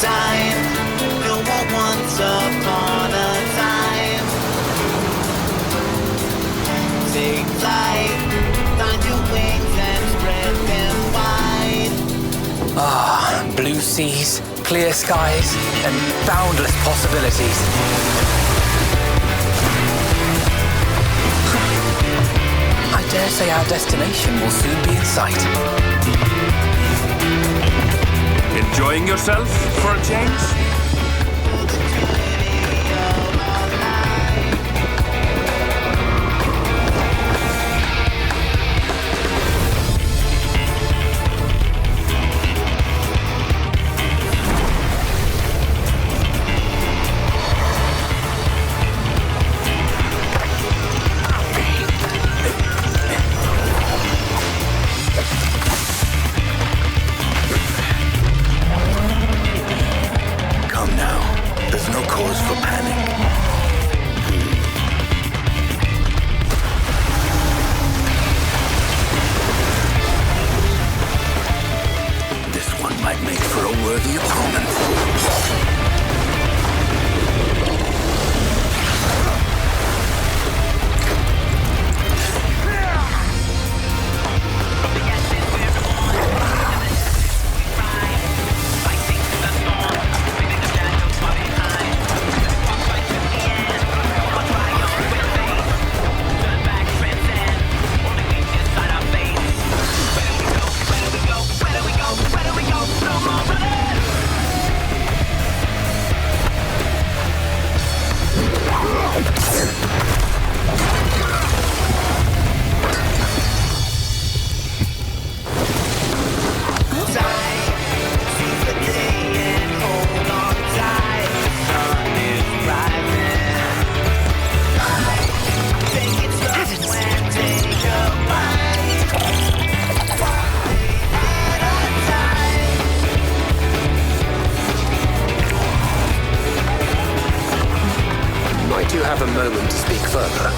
time. No more once upon a time. Take flight, find your wings and spread them wide. Ah, blue seas, clear skies, and boundless possibilities. I dare say our destination will soon be in sight. Enjoying yourself for a change? Have a moment to speak further.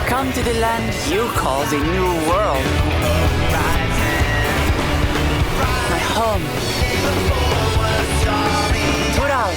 Come to the land you call the New World. My home. Put out.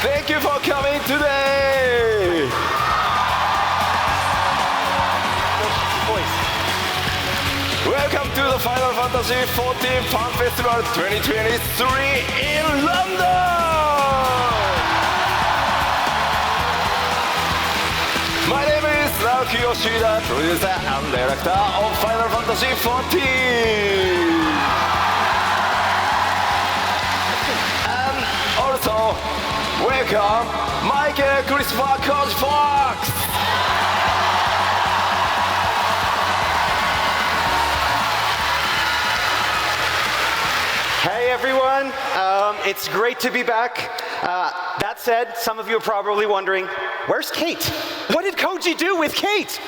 Thank you for coming today! Welcome to the Final Fantasy XIV Fan Festival 2023 in London! My name is Naoki Yoshida, producer and director of Final Fantasy XIV. And also, welcome Michael Christopher Coach Fox! Hey everyone, it's great to be back. That said, some of you are probably wondering, where's Kate? What did Koji do with Kate?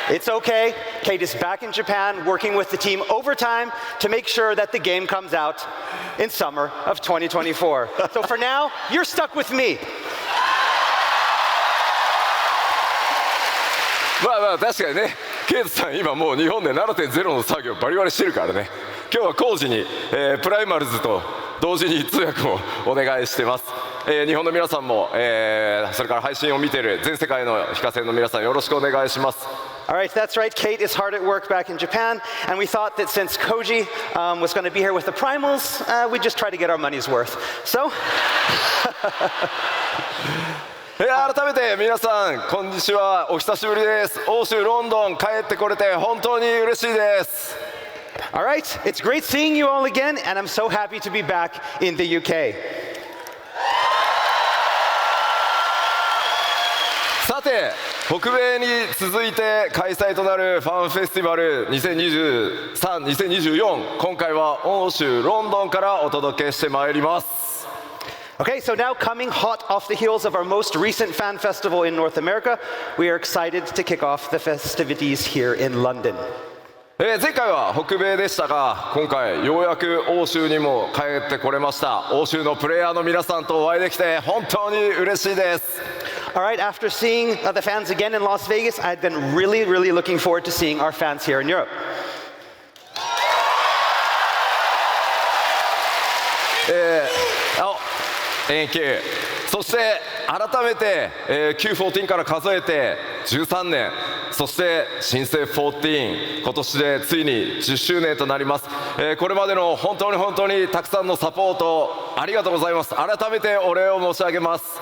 It's okay, Kate is back in Japan working with the team overtime to make sure that the game comes out in summer of 2024. So for now, you're stuck with me. まあまあ確かにね、ケイトさん今もう日本で 7.0 の作業バリバリしてるからね。今日は工事に、プライマルズと同時に通訳をお願いしてます。日本の皆さんも、それから配信を見ている全世界の非課線の皆さんよろしくお願いします。Alright, that's right. Kate is hard at work back in Japan, and we thought that since Koji was going to be here with the Primals, we'd just try to get our money's worth. So, 改めて皆さんこんにちは、お久しぶりです。欧州ロンドン帰ってこれて本当に嬉しいです。alright, it's great seeing you all again, and I'm so happy to be back in the UK. さて、北米に続いて開催となるファンフェスティバル2023、2024、今回は欧州ロンドンからお届けしてまいります。Okay, so now coming hot off the heels of our most recent fan festival in North America, we are excited to kick off the festivities here in London. 前回は北米でしたが、今回ようやく欧州にも帰ってこれました。欧州のプレイヤーの皆さんとお会いできて本当に嬉しいです。Alright, after seeing the fans again in Las Vegas, I've been really looking forward to seeing our fans here in Europe. そして改めて、Q14 から数えて13年、そして新生14、今年でついに10周年となります。これまでの本当にたくさんのサポートありがとうございます。改めてお礼を申し上げます。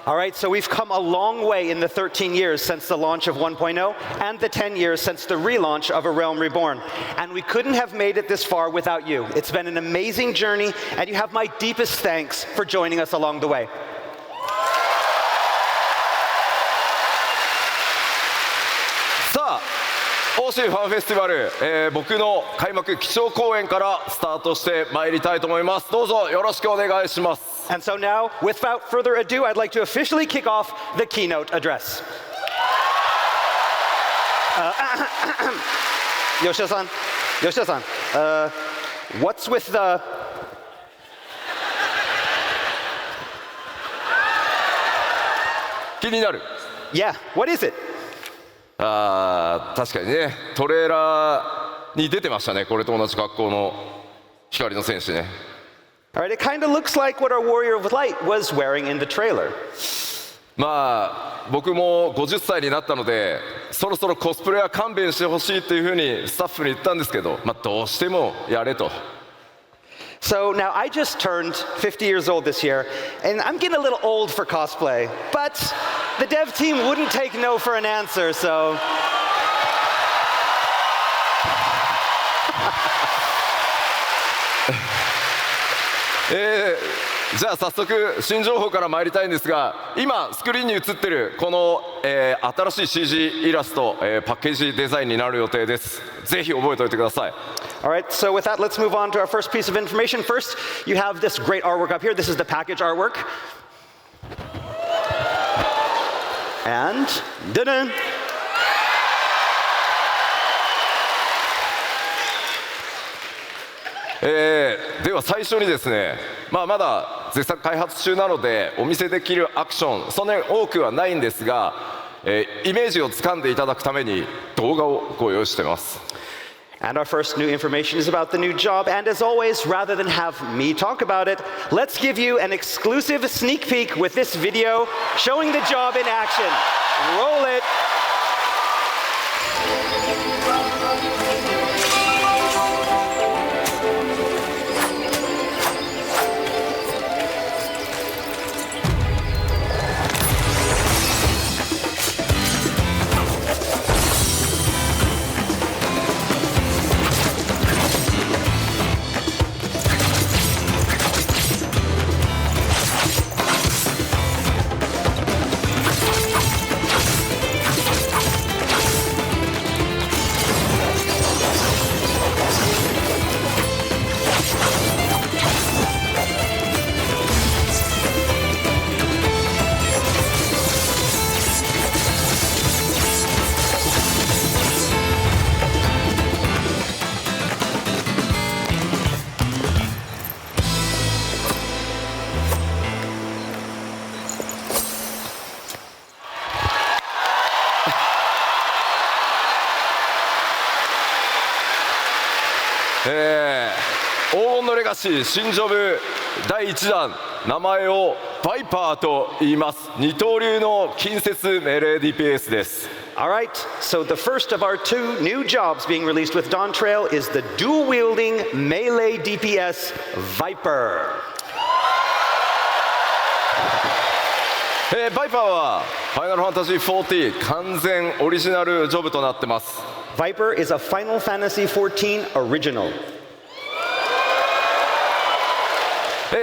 Alright, so we've come a long way in the 13 years since the launch of 1.0 and the 10 years since the relaunch of A Realm Reborn. And we couldn't have made it this far without you. It's been an amazing journey, and you have my deepest thanks for joining us along the way. さあ、欧州ファンフェスティバル、僕の開幕基調講演からスタートしてまいりたいと思います。どうぞよろしくお願いします。And so now, without further ado, I'd like to officially kick off the keynote address. Yoshida-san, what's with the... 気になる。 Yeah, what is it? 確かにね、トレーラーに出てましたね。これと同じ格好の光の戦士ね。Alright, it kind of looks like what our Warrior of Light was wearing in the trailer. まあ僕も50歳になったので、そろそろコスプレは勘弁してほしいっていうふうにスタッフに言ったんですけど、まあどうしてもやれと。So now I just turned 50 years old this year, and I'm getting a little old for cosplay, but the dev team wouldn't take no for an answer, so... じゃあ早速新情報から参りたいんですが、今スクリーンに映ってるこの、新しい CG イラスト、パッケージデザインになる予定です。ぜひ覚えておいてください。Alright, so with that, let's move on to our first piece of information. First, you have this great artwork up here. This is the package artwork. And, da-dun! では最初にですね、まだ絶賛開発中なのでお見せできるアクションそんなに多くはないんですが、イメージをつかんでいただくために動画をご用意してます。And our first new information is about the new job. And as always, rather than have me talk about it, let's give you an exclusive sneak peek with this video showing the job in action. Roll it. 黄金のレガシー新ジョブ第1弾、名前をバイパーと言います。二刀流の近接命令 DPS です。 Alright, so the first of our 2 new jobs being released with Dawn Trail is the dual-wielding melee DPS Viper. バイパーはファイナルファンタジー14完全オリジナルジョブとなってます。 Viper is a Final Fantasy XIV original.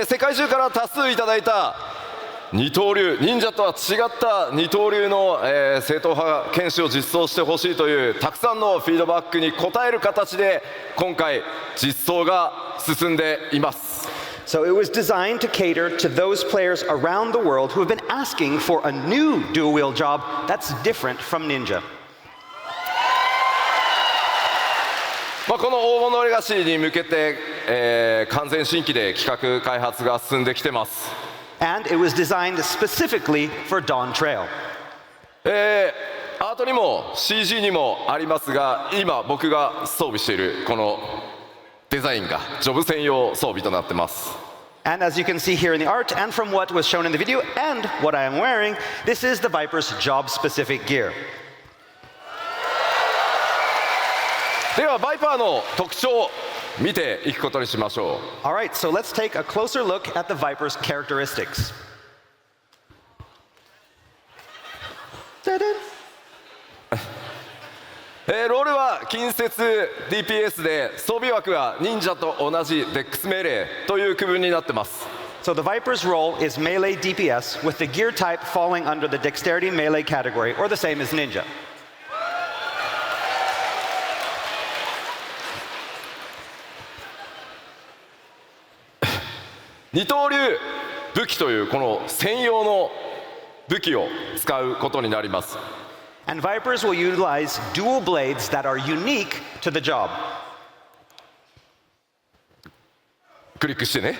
世界中から多数いただいた二刀流、忍者とは違った二刀流の、正統派剣士を実装してほしいというたくさんのフィードバックに応える形で今回実装が進んでいます。 So it was designed to cater to those players around the world who have been asking for a new dual-wield job that's different from Ninja. この黄金のレガシーに向けて、完全新規で企画開発が進んできてます。 And it was designed specifically for Dawn Trail. アートにも CG にもありますが、今僕が装備しているこのデザインがジョブ専用装備となってます。 And as you can see here in the art and from what was shown in the video and what I am wearing, this is the Viper's job-specific gear. ではバイパーの特徴を見ていくことにしましょう。 Alright, so let's take a closer look at the Viper's characteristics. Ta-da! ロールは近接 DPS で装備枠は忍者と同じデックス命令という区分になってます。 So the Viper's role is melee DPS with the gear type falling under the dexterity melee category or the same as Ninja. 二刀流武器というこの専用の武器を使うことになります。 And Vipers will utilize dual blades that are unique to the job. クリックしてね。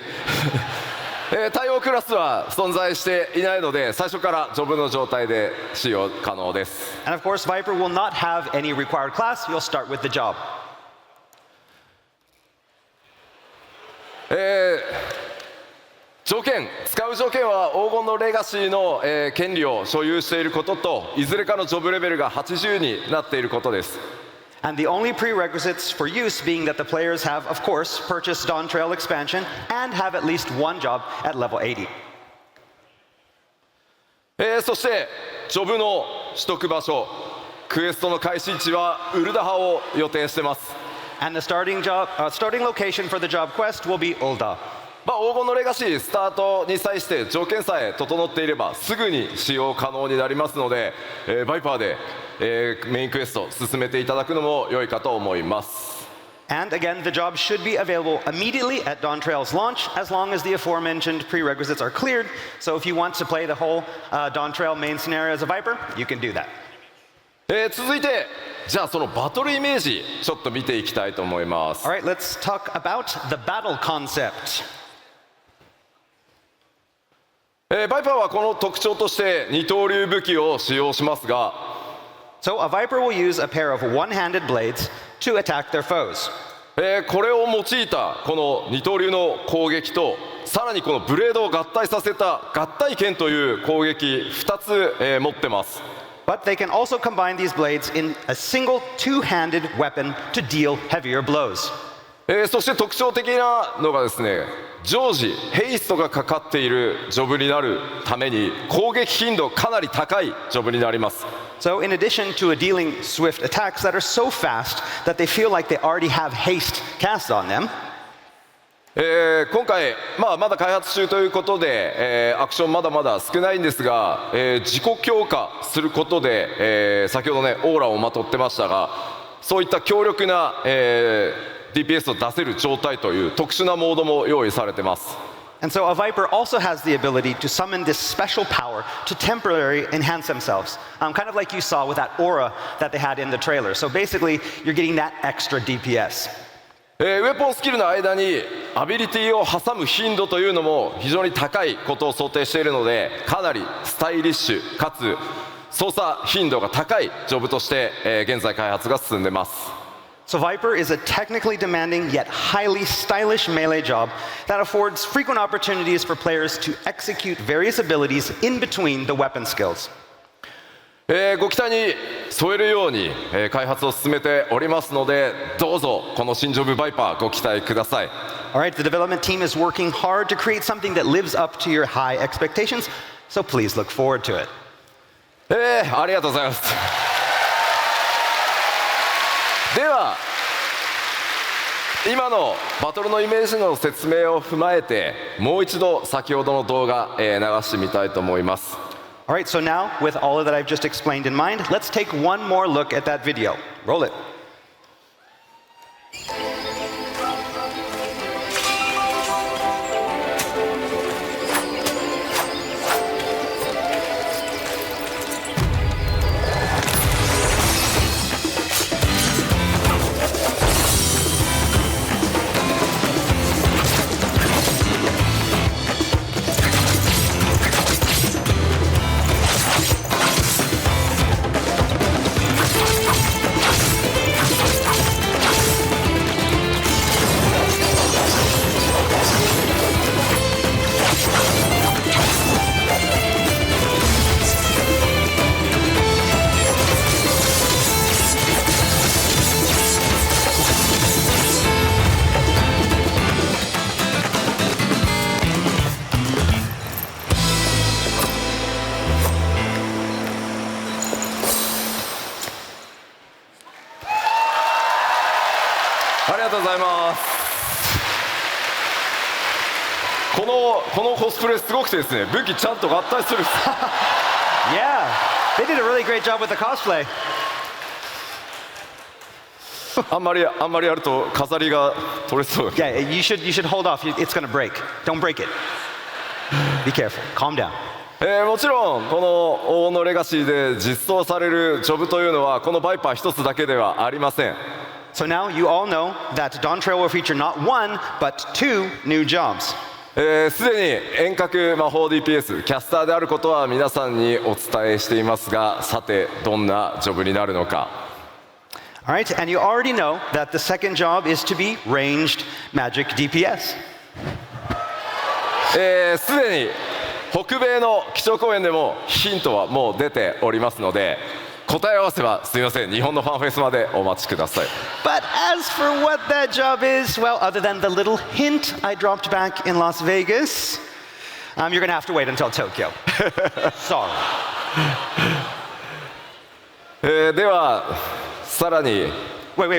対応クラスは存在していないので最初からジョブの状態で使用可能です。 And of course, Viper will not have any required class. You'll start with the job. 条件、使う条件は黄金のレガシーの、権利を所有していることといずれかのジョブレベルが80になっていることです。 And the only prerequisites for use being that the players have, of course, purchased Dawn Trail expansion and have at least one job at level 80. そしてジョブの取得場所、クエストの開始地はウルダハを予定しています。 And the starting location for the job quest will be Ul'dah. 黄金のレガシースタートに際して条件さえ整っていればすぐに使用可能になりますので、バイパーで、メインクエスト進めていただくのも良いかと思います。 And again, the job should be available immediately at Dawn Trail's launch as long as the aforementioned prerequisites are cleared. So if you want to play the whole Dawn Trail main scenario as a Viper, you can do that. 続いてじゃあそのバトルイメージちょっと見ていきたいと思います。 All right, let's talk about the battle concept. バイパーはこの特徴として二刀流武器を使用しますが、 So a Viper will use a pair of one-handed blades to attack their foes. これを用いたこの二刀流の攻撃とさらにこのブレードを合体させた合体剣という攻撃2つ、持ってます。 But they can also combine these blades in a single two-handed weapon to deal heavier blows. そして特徴的なのがですね、常時ヘイストがかかっているジョブになるために攻撃頻度かなり高いジョブになります。 So in addition to dealing swift attacks that are so fast that they feel like they already have haste cast on them, 今回、まだ開発中ということで、アクションまだまだ少ないんですが、自己強化することで、先ほどねオーラをまとってましたがそういった強力な、DPS を出せる状態という特殊なモードも用意されてます。 and so a Viper also has the ability to summon this special power to temporarily enhance themselves, kind of like you saw with that aura that they had in the trailer. So basically, you're getting that extra DPS. ウェポンスキルの間にアビリティを挟む頻度というのも非常に高いことを想定しているのでかなりスタイリッシュかつ操作頻度が高いジョブとして、現在開発が進んでます。So Viper is a technically demanding yet highly stylish melee job that affords frequent opportunities for players to execute various abilities in between the weapon skills. ご期待に添えるように、開発を進めておりますので、どうぞこの新ジョブバイパーご期待ください。All right, the development team is working hard to create something that lives up to your high expectations, so please look forward to it. ありがとうございます。では今のバトルのイメージの説明を踏まえてもう一度先ほどの動画、流してみたいと思います。All right, so now with all of that I've just explained in mind, let's take one more look at that video. Roll it. ありがとうございます。このコスプレすごくてですね、武器ちゃんと合体するんです。Yeah, they did a really great job with the cosplay. あんまりやると飾りが取れそう。 Yeah, you should hold off. It's going to break. Don't break it. Be careful. Calm down. もちろんこの黄金のレガシーで実装されるジョブというのはこのバイパー一つだけではありません。So now you all know that Dawn Trail will feature not one, but two new jobs. すでに遠隔魔法 DPS キャスターであることは皆さんにお伝えしていますが、さてどんなジョブになるのか。All right, and you already know that the second job is to be ranged magic DPS. すでに北米の基調講演でもヒントはもう出ておりますので、答え合わせはすみません、日本のファンフェスまでお待ちください。 But as for what that job is, well, other than the little hint I dropped back in Las Vegas, you're going to have to wait until Tokyo. Sorry. ではさらに Wait.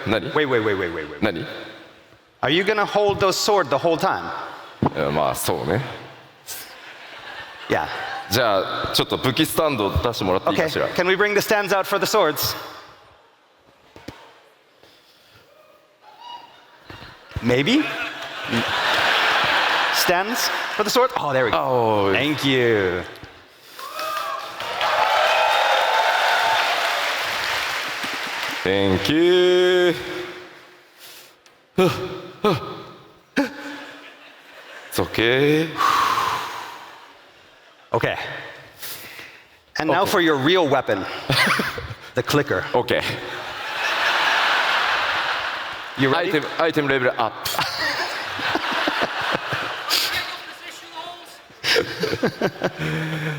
何 Wait. 何 Are you going to hold those sword the whole time? まあそうね。 Yeah. じゃあちょっと武器スタンド出してもらっていい Okay. かしら。 Can we bring the stands out for the swords? Maybe? Stands for the sword? Oh, there we go. Oh, Thank you. Thank you. It's okay. Okay. And now for your real weapon, the clicker. OK。 You ready? アイテムレベルアッ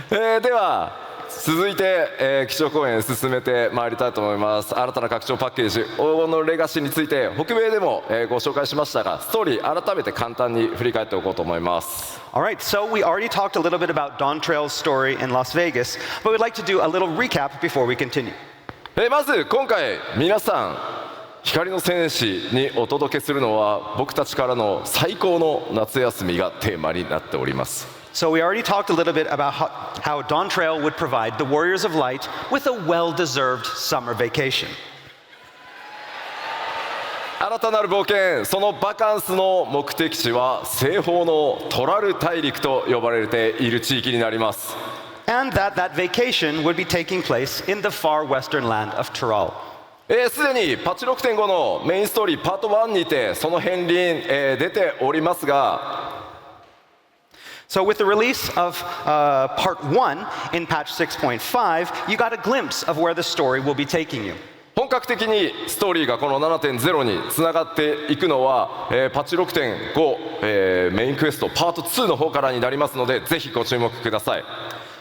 プ。では続いて、基調講演進めてまいりたいと思います。新たな拡張パッケージ黄金のレガシーについて北米でも、ご紹介しましたが、ストーリー改めて簡単に振り返っておこうと思います。 All right, so we already talked a little bit about Dawn Trail's story in Las Vegas, but we'd like to do a little recap before we continue. まず今回皆さん光の戦士にお届けするのは僕たちからの最高の夏休みがテーマになっております。 So we already talked a little bit about how Dawn Trail would provide the Warriors of Light with a well-deserved summer vacation. 新たなる冒険、そのバカンスの目的地は西方のトラル大陸と呼ばれている地域になります。 And that vacation would be taking place in the far western land of Tyrol. すでにパッチ 6.5 のメインストーリーパート1にてその片鱗、出ておりますが、 So with the release of Part 1 in patch 6.5, you got a glimpse of where the story will be taking you. 今本格的にストーリーがこの 7.0 につながっていくのは、パッチ 6.5、メインクエストパート2の方からになりますので、ぜひご注目ください。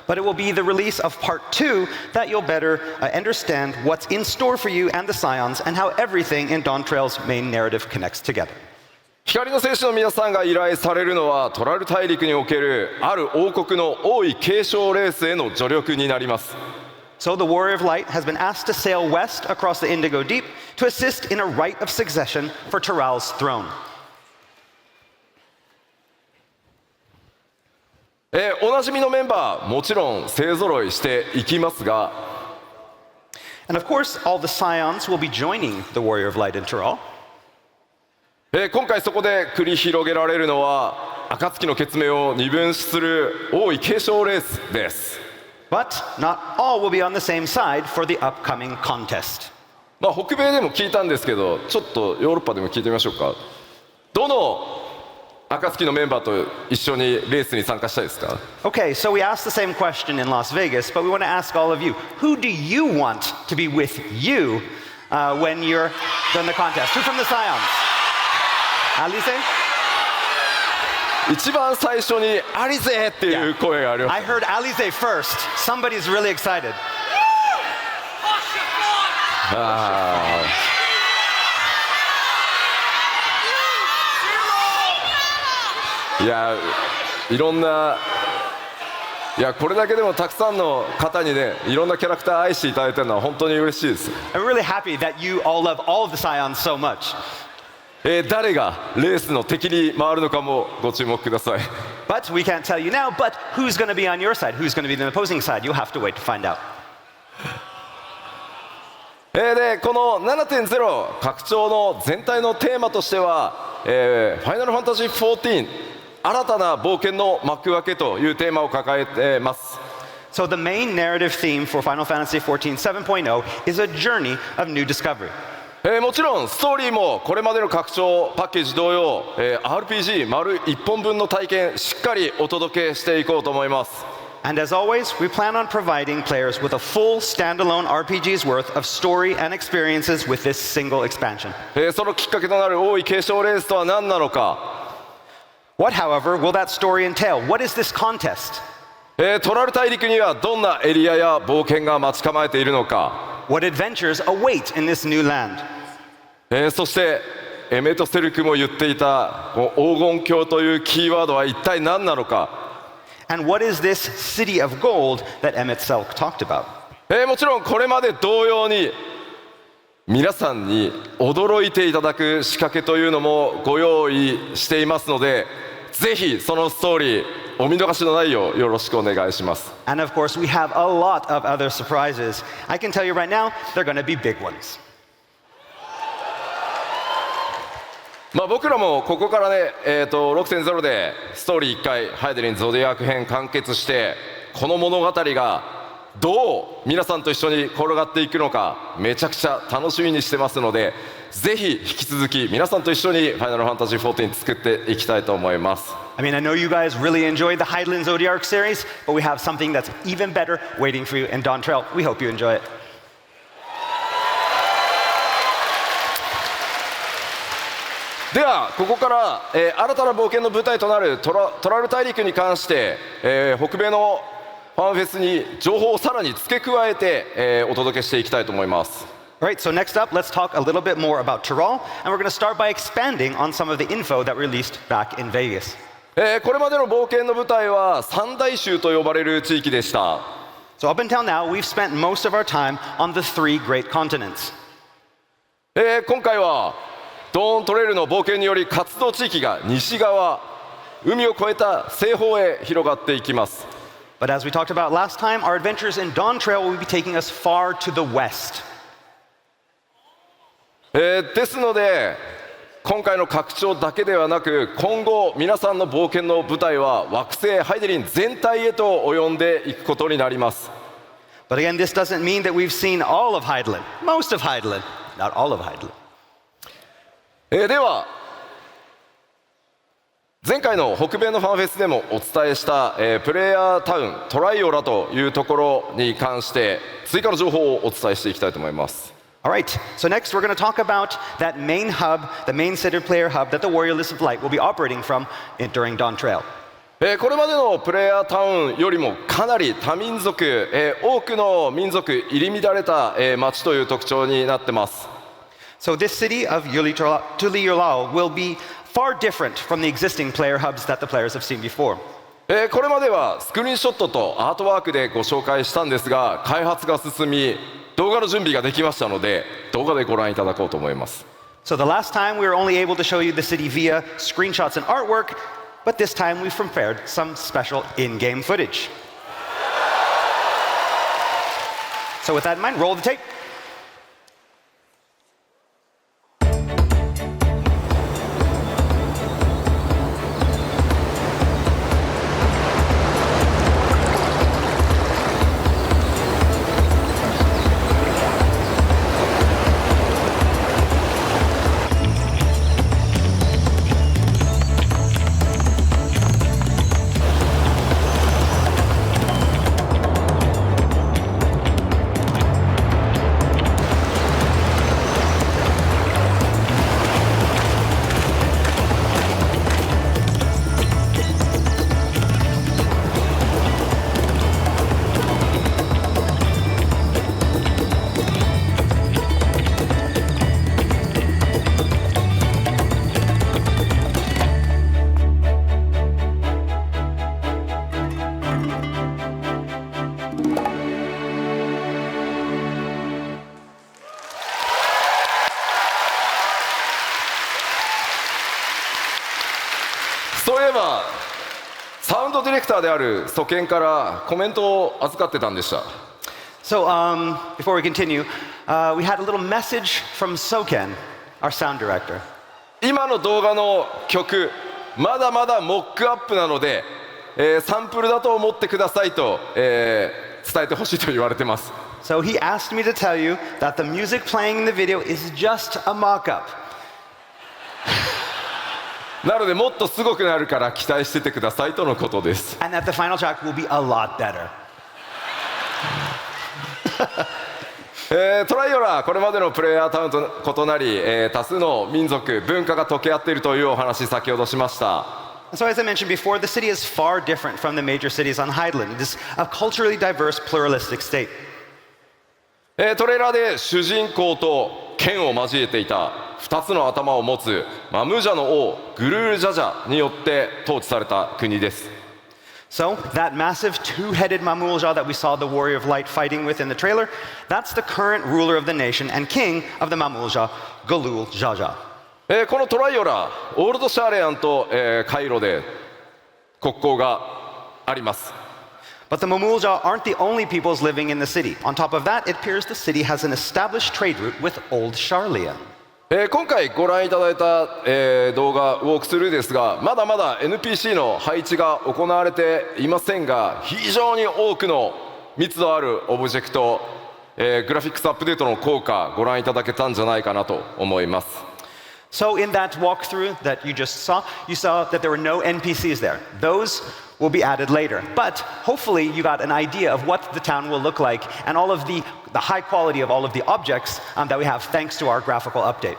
But it will be the release of Part 2 that you'll better understand what's in store for you and the Scions and how everything in Dawntrail's main narrative connects together. 光の戦士の皆さんが依頼されるのはトラル大陸におけるある王国の王位継承レースへの助力になります。So the Warrior of Light has been asked to sail west across the Indigo Deep to assist in a rite of succession for Tyrell's throne. おなじみのメンバーもちろん勢ぞろいしていきますが、 And of course, all the Scions will be joining the Warrior of Light in Tyrell. 今回そこで繰り広げられるのは暁の血盟を二分する王位継承レースです。But not all will be on the same side for the upcoming contest. 北米でも聞いたんですけど、ちょっとヨーロッパでも聞いてみましょうか。どの暁のメンバーと一緒にレースに参加したいですか？ Okay, so we asked the same question in Las Vegas, but we want to ask all of you, who do you want to be with you when you're done the contest? Who from the Scions? Alize? 一番最初にアリゼっていう声があります。 I heard Alize first. Somebody's really excited. いや、いろんな、いや、これだけでもたくさんの方にね、いろんなキャラクター愛していただいてるのは本当に嬉しいです。 I'm really happy that you all love all of the Scions so much. 誰がレースの敵に回るのかもご注目ください。 But we can't tell you now, but who's going to be on your side? Who's going to be the opposing side? You'll have to wait to find out. で、この 7.0 拡張の全体のテーマとしては、ファイナルファンタジー14新たな冒険の幕開けというテーマを抱えています。 So the main narrative theme for Final Fantasy XIV 7.0 is a journey of new discovery. もちろんストーリーもこれまでの拡張パッケージ同様、RPG 丸1本分の体験しっかりお届けしていこうと思います。 And as always, we plan on providing players with a full standalone RPG's worth of story and experiences with this single expansion. そのきっかけとなる王位継承レースとは何なのか。 What, however, will that story entail? What is this contest? トラル大陸にはどんなエリアや冒険が待ち構えているのか。 What adventures await in this new land? そしてエメトセルクも言っていた黄金鏡というキーワードは一体何なのか。 And what is this city of gold that Emmett Selk talked about? もちろんこれまで同様に皆さんに驚いていただく仕掛けというのもご用意していますので、ぜひそのストーリーお見逃しのないようよろしくお願いします。 And of course, we have a lot of other surprises. I can tell you right now, they're going to be big ones. 僕らもここからね、6.0 でストーリー1回ハイデリンゾディアーク編完結して、この物語がどう皆さんと一緒に転がっていくのかめちゃくちゃ楽しみにしてますので、ぜひ引き続き皆さんと一緒にファイナルファンタジー14作っていきたいと思います。 I mean, I know you guys really enjoyed the Hydaelyn Zodiac series, but we have something that's even better waiting for you in Dawntrail. We hope you enjoy it. ではここから、新たな冒険の舞台となるトラル大陸に関して、北米のファンフェスに情報をさらに付け加えて、お届けしていきたいと思います。 All right, so next up, let's talk a little bit more about Tyrell, and we're going to start by expanding on some of the info that released back in Vegas. これまでの冒険の舞台は三大洲と呼ばれる地域でした。 So up until now, we've spent most of our time on the three great continents. 今回はドーントレイルの冒険により活動地域が西側、海を越えた西方へ広がっていきます。 But as we talked about last time, our adventures in Dawntrail will be taking us far to the west. ですので今回の拡張だけではなく、今後皆さんの冒険の舞台は惑星ハイデリン全体へと及んでいくことになります。 But again, this doesn't mean that we've seen all of Hydaelyn, most of Hydaelyn, not all of Hydaelyn. では前回の北米のファンフェスでもお伝えした、プレイヤータウントライオラというところに関して追加の情報をお伝えしていきたいと思います。All right, so next we're going to talk about that main hub, the main city player hub that the Warrior List of Light will be operating from during Dawn Trail. これまでのプレイヤータウンよりもかなり多民族、多くの民族入り乱れた、街という特徴になってます。So this city of Tuliyulao will be far different from the existing player hubs that the players have seen before. これまではスクリーンショットとアートワークでご紹介したんですが、開発が進み動画の準備ができましたので動画でご覧いただこうと思います。 So the last time we were only able to show you the city via screenshots and artwork, but this time we've prepared some special in-game footage. So with that in mind, roll the tape.そういえばサウンドディレクターであるソケンからコメントを預かってたんでした。 So before we continue, we had a little message from Soken, our sound director. 今の動画の曲まだまだモックアップなので、サンプルだと思ってくださいと、伝えてほしいと言われてます。 So he asked me to tell you that the music playing in the video is just a mock-up. なのでもっとすごくなるから期待しててくださいとのことです。 And that the final track will be a lot better. トライオラこれまでのプレイヤータウンと異なり、多数の民族文化が溶け合っているというお話先ほどしました。 So as I mentioned before, the city is far different from the major cities on Highland. It is a culturally diverse, pluralistic state. トレーラーで主人公と剣を交えていた2つの頭を持つマムージャの王グルールジャジャによって統治された国です。 So that massive two-headed Mamulja that we saw the Warrior of Light fighting with in the trailer, that's the current ruler of the nation and king of the Mamulja, Galul Jaja. このトライオラオールドシャーレアンと、カイロで国交があります。 But the Mamulja aren't the only peoples living in the city. On top of that, it appears the city has an established trade route with Old Sharlayan. 今回ご覧いただいた、動画ウォークスルーですがまだまだ NPC の配置が行われていませんが非常に多くの密度あるオブジェクト、グラフィックスアップデートの効果ご覧いただけたんじゃないかなと思います。 So in that walkthrough that you just saw, you saw that there were no NPCs there. Those will be added later. But hopefully you got an idea of what the town will look like and all of the high quality of all of the objects that we have thanks to our graphical update.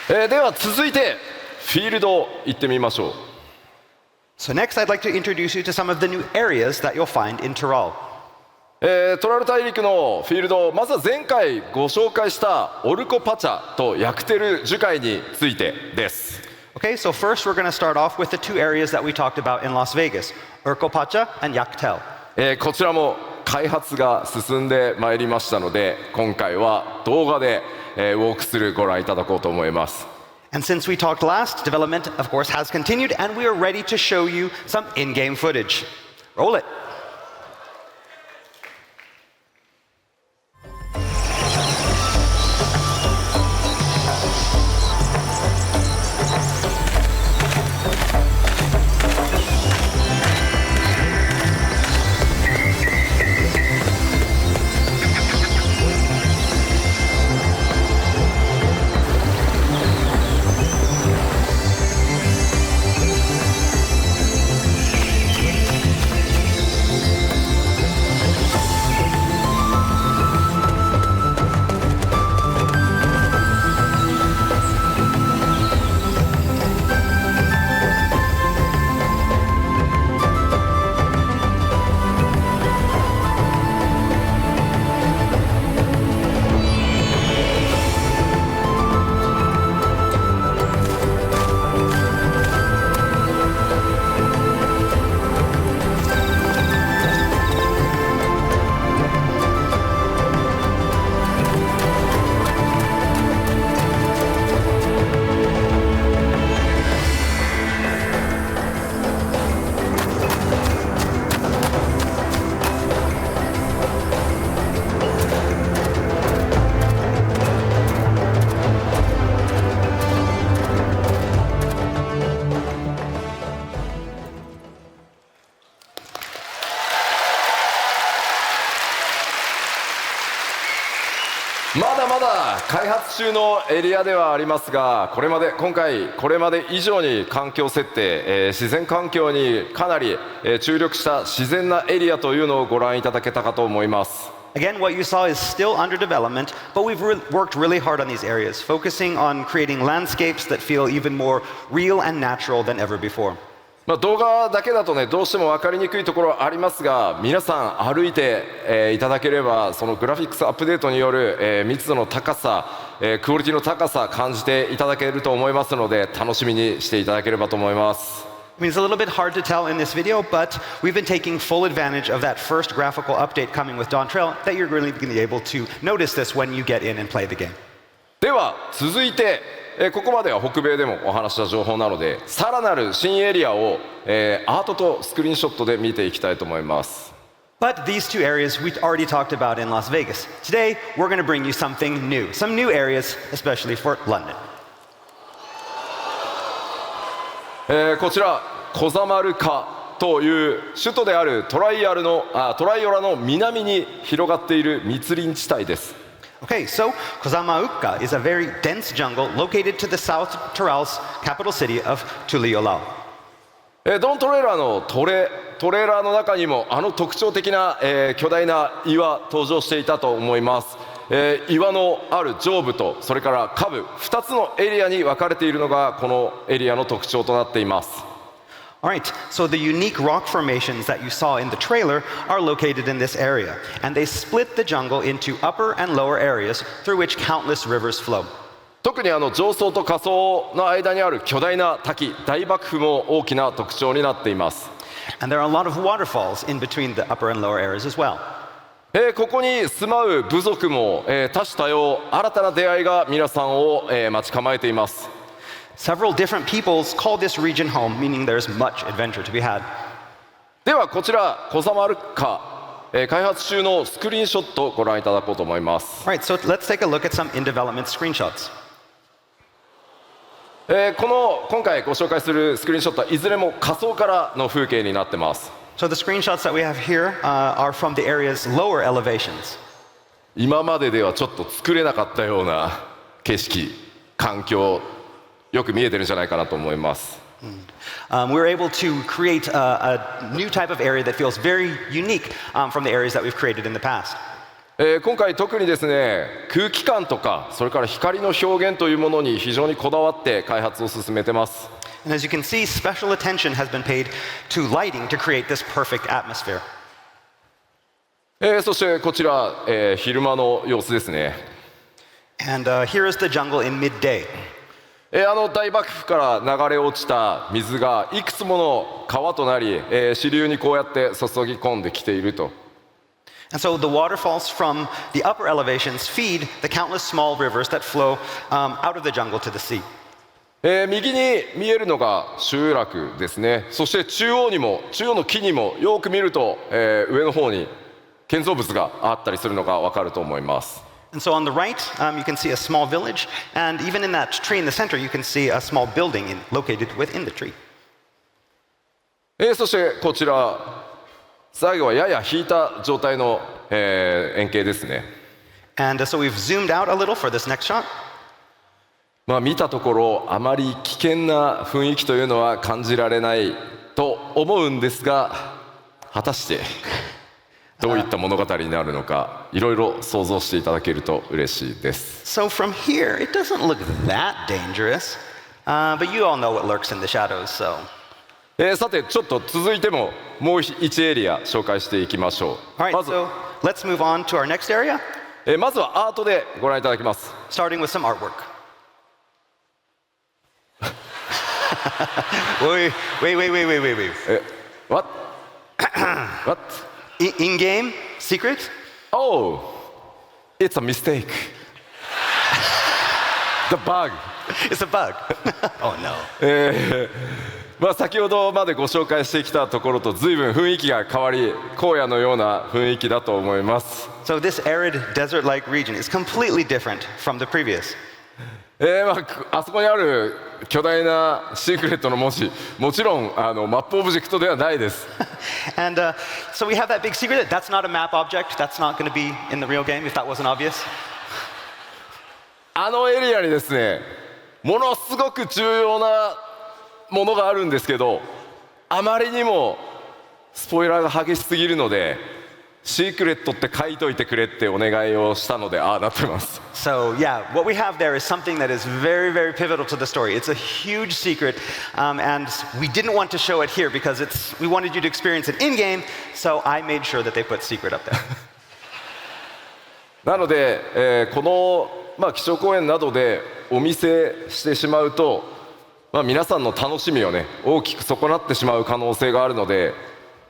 では続いてフィールド行ってみましょう。 So next I'd like to introduce you to some of the new areas that you'll find in Tyrol. トラル大陸のフィールドまずは前回ご紹介したオルコパチャとヤクテル樹海についてです。 Okay, so first we're going to start off with the two areas that we talked about in Las Vegas, Urcopacha and Yaktel. こちらも開発が進んでまいりましたので今回は動画で、ウォークスルーご覧いただこうと思います。 And since we talked last, development of course has continued and we are ready to show you some in-game footage. Roll it. まだまだ開発中のエリアではありますが、今回これまで以上に環境設定、自然環境にかなり、注力した自然なエリアというのをご覧いただけたかと思います。Again, what you saw is still under development, but we've worked really hard on these areas, focusing on creating landscapes that feel even more real and natural than ever before. 動画だけだとね、どうしても分かりにくいところはありますが、皆さん歩いて、いただければ、そのグラフィックスアップデートによる、密度の高さ、クオリティの高さ感じていただけると思いますので、楽しみにしていただければと思います。I mean, it's a little bit hard to tell in this video, but we've been taking full advantage of that first graphical update coming with Dawn Trail, that you're really going to be able to notice this when you get in and play the game. では続いて、ここまでは北米でもお話した情報なので、さらなる新エリアを、アートとスクリーンショットで見ていきたいと思います。But these two areas we already talked about in Las Vegas. Today, we're going to bring you something new, some new areas, especially for London. こちらコザマルカという首都であるトライオラの南に広がっている密林地帯です。Okay, so Kozamauka is a very dense jungle located to the South Tyrol's capital city of Tuliolao. ドントレーラーのトレーラーの中にもあの特徴的な、巨大な岩登場していたと思います。岩のある上部とそれから下部2つのエリアに分かれているのがこのエリアの特徴となっています。Alright, so the unique rock formations that you saw in the trailer are located in this area, and they split the jungle into upper and lower areas through which countless rivers flow. 特に上層と下層の間にある巨大な滝、大瀑布も大きな特徴になっています。And there are a lot of waterfalls in between the upper and lower areas as well. ここに住まう部族も、多種多様、新たな出会いが皆さんを、待ち構えています。Several different peoples call this region home, meaning there's much adventure to be had. ではこちらコザマルカ、開発中のスクリーンショットをご覧いただこうと思います。Alright, so let's take a look at some in development screenshots. 今回ご紹介するスクリーンショットはいずれも下層からの風景になってます。So the screenshots that we have here are from the area's lower elevations. 今までではちょっと作れなかったような景色、環境、よく見えてるんじゃないかなと思います。We're able to create a new type of area that feels very unique from the areas that we've created in the past. 今回特にですね、空気感とかそれから光の表現というものに非常にこだわって開発を進めてます。And as you can see, special attention has been paid to lighting to create this perfect atmosphere. そしてこちら、昼間の様子ですね。And here is the jungle in midday. 大瀑布から流れ落ちた水がいくつもの川となり、支流にこうやって注ぎ込んできていると。And so the waterfalls from the upper elevations feed the countless small rivers that flow out of the jungle to the sea. 右に見えるのが集落ですね。そして中央の木にもよく見ると、上の方に建造物があったりするのがわかると思います。And so on the right, you can see a small village, and even in that tree in the center, you can see a small building located within the tree. そしてこちら、最後はやや引いた状態の、円形ですね。And so we've zoomed out a little for this next shot. 見たところあまり危険な雰囲気というのは感じられないと思うんですが、果たしてどういった物語になるのか、いろいろ想像していただけると嬉しいです。So from here, it doesn't look that dangerous, but you all know what lurks in the shadows, so. さてちょっと続いてももう1エリア紹介していきましょう。Alright, so let's move on to our next area. まずはアートでご覧いただきます。Starting with some artwork. Wait. What? What? In-game? Secret? Oh, it's a mistake. The bug. It's a bug. Oh no. 先ほどまでご紹介してきたところと随分雰囲気が変わり、荒野のような雰囲気だと思います。So this arid desert-like region is completely different from the previous. あそこにある巨大なシークレットの文字、もちろんマップオブジェクトではないです。And so we have that big secret. That's not a map object. That's not going to be in the real game if that wasn't obvious. あのエリアにですね、ものすごく重要なものがあるんですけど、あまりにもスポイラーが激しすぎるので、シークレットって書いといてくれってお願いをしたので、ああなってます。 So yeah, what we have there is something that is very, very pivotal to the story. It's a huge secret, and we didn't want to show it here because we wanted you to experience it in-game, so I made sure that they put secret up there. なので、この、基調講演などでお見せしてしまうと、皆さんの楽しみをね大きく損なってしまう可能性があるので、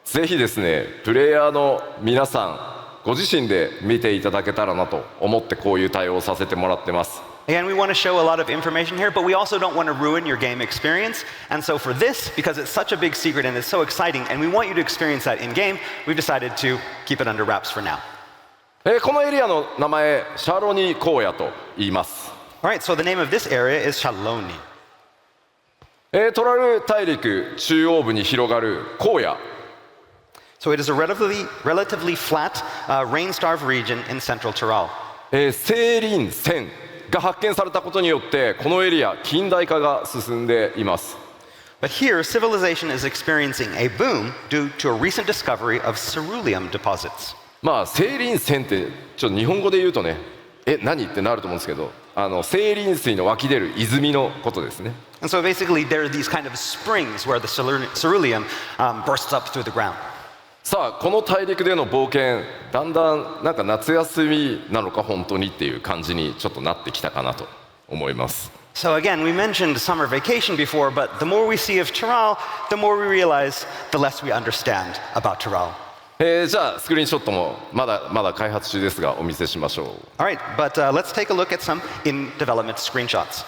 ぜひですねプレイヤーの皆さんご自身で見ていただけたらなと思って、こういう対応をさせてもらってます。 Again, we want to show a lot of information here, but we also don't want to ruin your game experience. And so for this, because it's such a big secret and it's so exciting, and we want you to experience that in-game, we've decided to keep it under wraps for now. このエリアの名前、シャロニ荒野と言います。 All right, so the name of this area is Shaloni. トラル大陸中央部に広がる荒野。 So it is a relatively flat, rain-starved region in central Tyrol. 青林線が発見されたことによってこのエリア近代化が進んでいます。 But here, civilization is experiencing a boom due to a recent discovery of ceruleum deposits. 青林線ってちょっと日本語で言うとね、何ってなると思うんですけど、青林水の湧き出る泉のことですね。 And so basically, there are these kind of springs where the ceruleum bursts up through the ground. さあこの大陸での冒険、だんだんなんか夏休みなのか本当にっていう感じにちょっとなってきたかなと思います。 So again, we mentioned summer vacation before, but the more we see of Tyrol, the more we realize the less we understand about Tyrol. じゃあスクリーンショットもまだ開発中ですがお見せしましょう。 All right, but let's take a look at some in-development screenshots.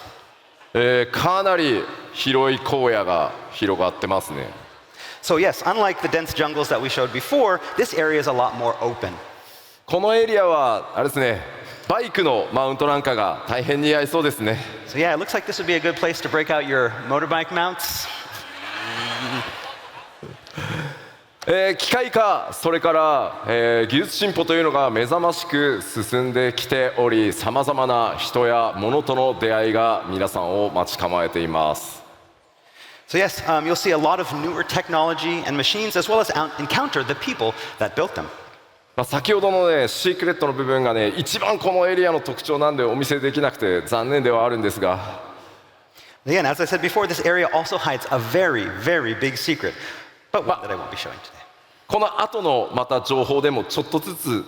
かなり広い荒野が広がってますね。 So yes, unlike the dense jungles that we showed before, this area is a lot more open. このエリアはあれですね、バイクのマウントなんかが大変似合いそうですね。 So yeah, it looks like this would be a good place to break out your motorbike mounts. 機械化、それから、技術進歩というのが目覚ましく進んできており、さまざまな人や物との出会いが皆さんを待ち構えています。 So yes, you'll see a lot of newer technology and machines, as well as encounter the people that built them. 先ほどのねシークレットの部分がね一番このエリアの特徴なんでお見せできなくて残念ではあるんですが、 Again, as I said before, this area also hides a very, very big secret, but one that I won't be showing today. この後のまた情報でもちょっとずつ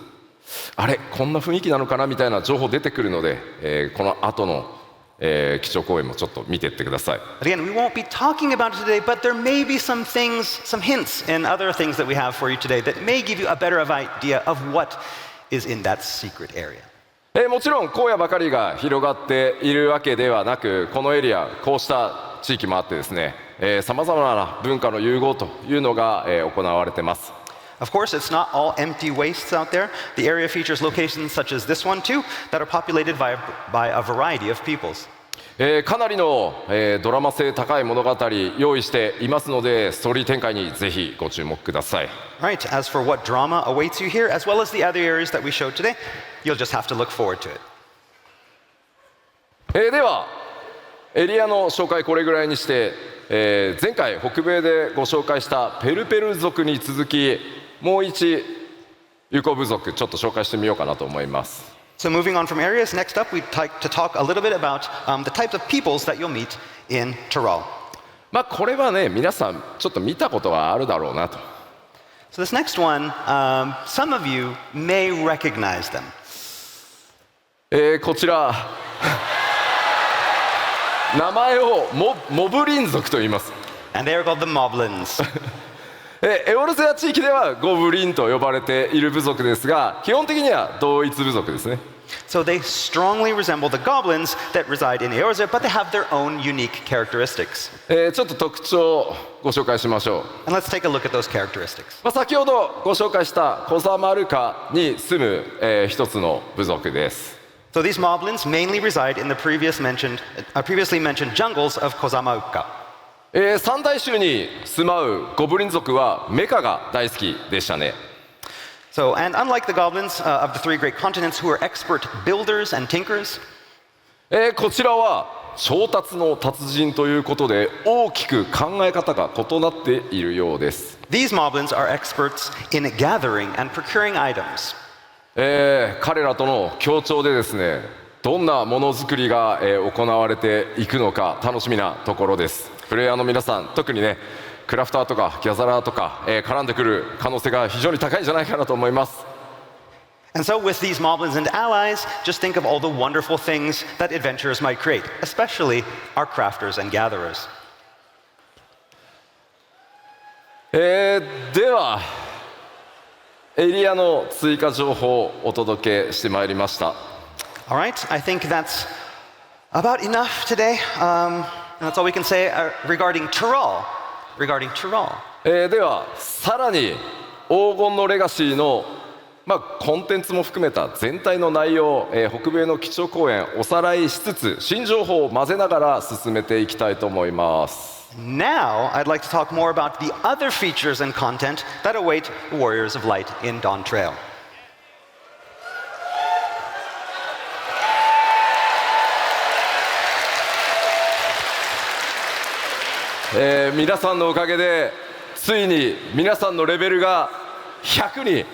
あれこんな雰囲気なのかなみたいな情報出てくるので、この後の基調講演もちょっと見ていってください。 Again, we won't be talking about it today, but there may be some things, some hints in other things that we have for you today that may give you a better idea of what is in that secret area. もちろん荒野ばかりが広がっているわけではなく、このエリアこうした地域もあってですね、さまざまな文化の融合というのが、行われています。 Of course, it's not all empty wastes out there. The area features locations such as this one too, that are populated by a variety of peoples. かなりの、ドラマ性高い物語用意していますので、ストーリー展開にぜひご注目ください。 Right, as for what drama awaits you here, as well as the other areas that we showed today, you'll just have to look forward to it. ではエリアの紹介これぐらいにして、前回北米でご紹介したペルペル族に続きもう一ユコ部族ちょっと紹介してみようかなと思います。 So moving on from areas, next up we'd like to talk a little bit about the types of peoples that you'll meet in Tyrol. これはね皆さんちょっと見たことがあるだろうなと。 So this next one, some of you may recognize them. こちら名前をモブリン族と言います。 And they are called the Moblins. エオルゼア地域ではゴブリンと呼ばれている部族ですが、基本的には同一部族ですね。 So they strongly resemble the goblins that reside in Eorzea, but they have their own unique characteristics. ちょっと特徴をご紹介しましょう。 And let's take a look at those characteristics. 先ほどご紹介したコザマルカに住む、一つの部族です。 So these Moblins mainly reside in the previously mentioned jungles of Kozamauka. 三大州に住まうゴブリン族はメカが大好きでしたね。 So, and unlike the goblins of the three great continents who are expert builders and tinkers, こちらは調達の達人ということで大きく考え方が異なっているようです。 These moblins are experts in gathering and procuring items. 彼らとの協調でですね、どんなものづくりが、行われていくのか楽しみなところです。プレイヤーの皆さん、特にねクラフターとかギャザラーとか、絡んでくる可能性が非常に高いんじゃないかなと思います。 And so with these moblins and allies, just think of all the wonderful things that adventurers might create, especially our crafters and gatherers. ではエリアの追加情報をお届けしてまいりました。 All right, I think that's about enough today. That's all we can say regarding Tyrol. ではさらに黄金のレガシーのコンテンツも含めた全体の内容、北米の基調講演おさらいしつつ新情報を混ぜながら進めていきたいと思います。 Now, I'd like to talk more about the other features and content that await Warriors of Light in Dawn Trail. 皆さんのおかげでついに皆さんのレベルが100に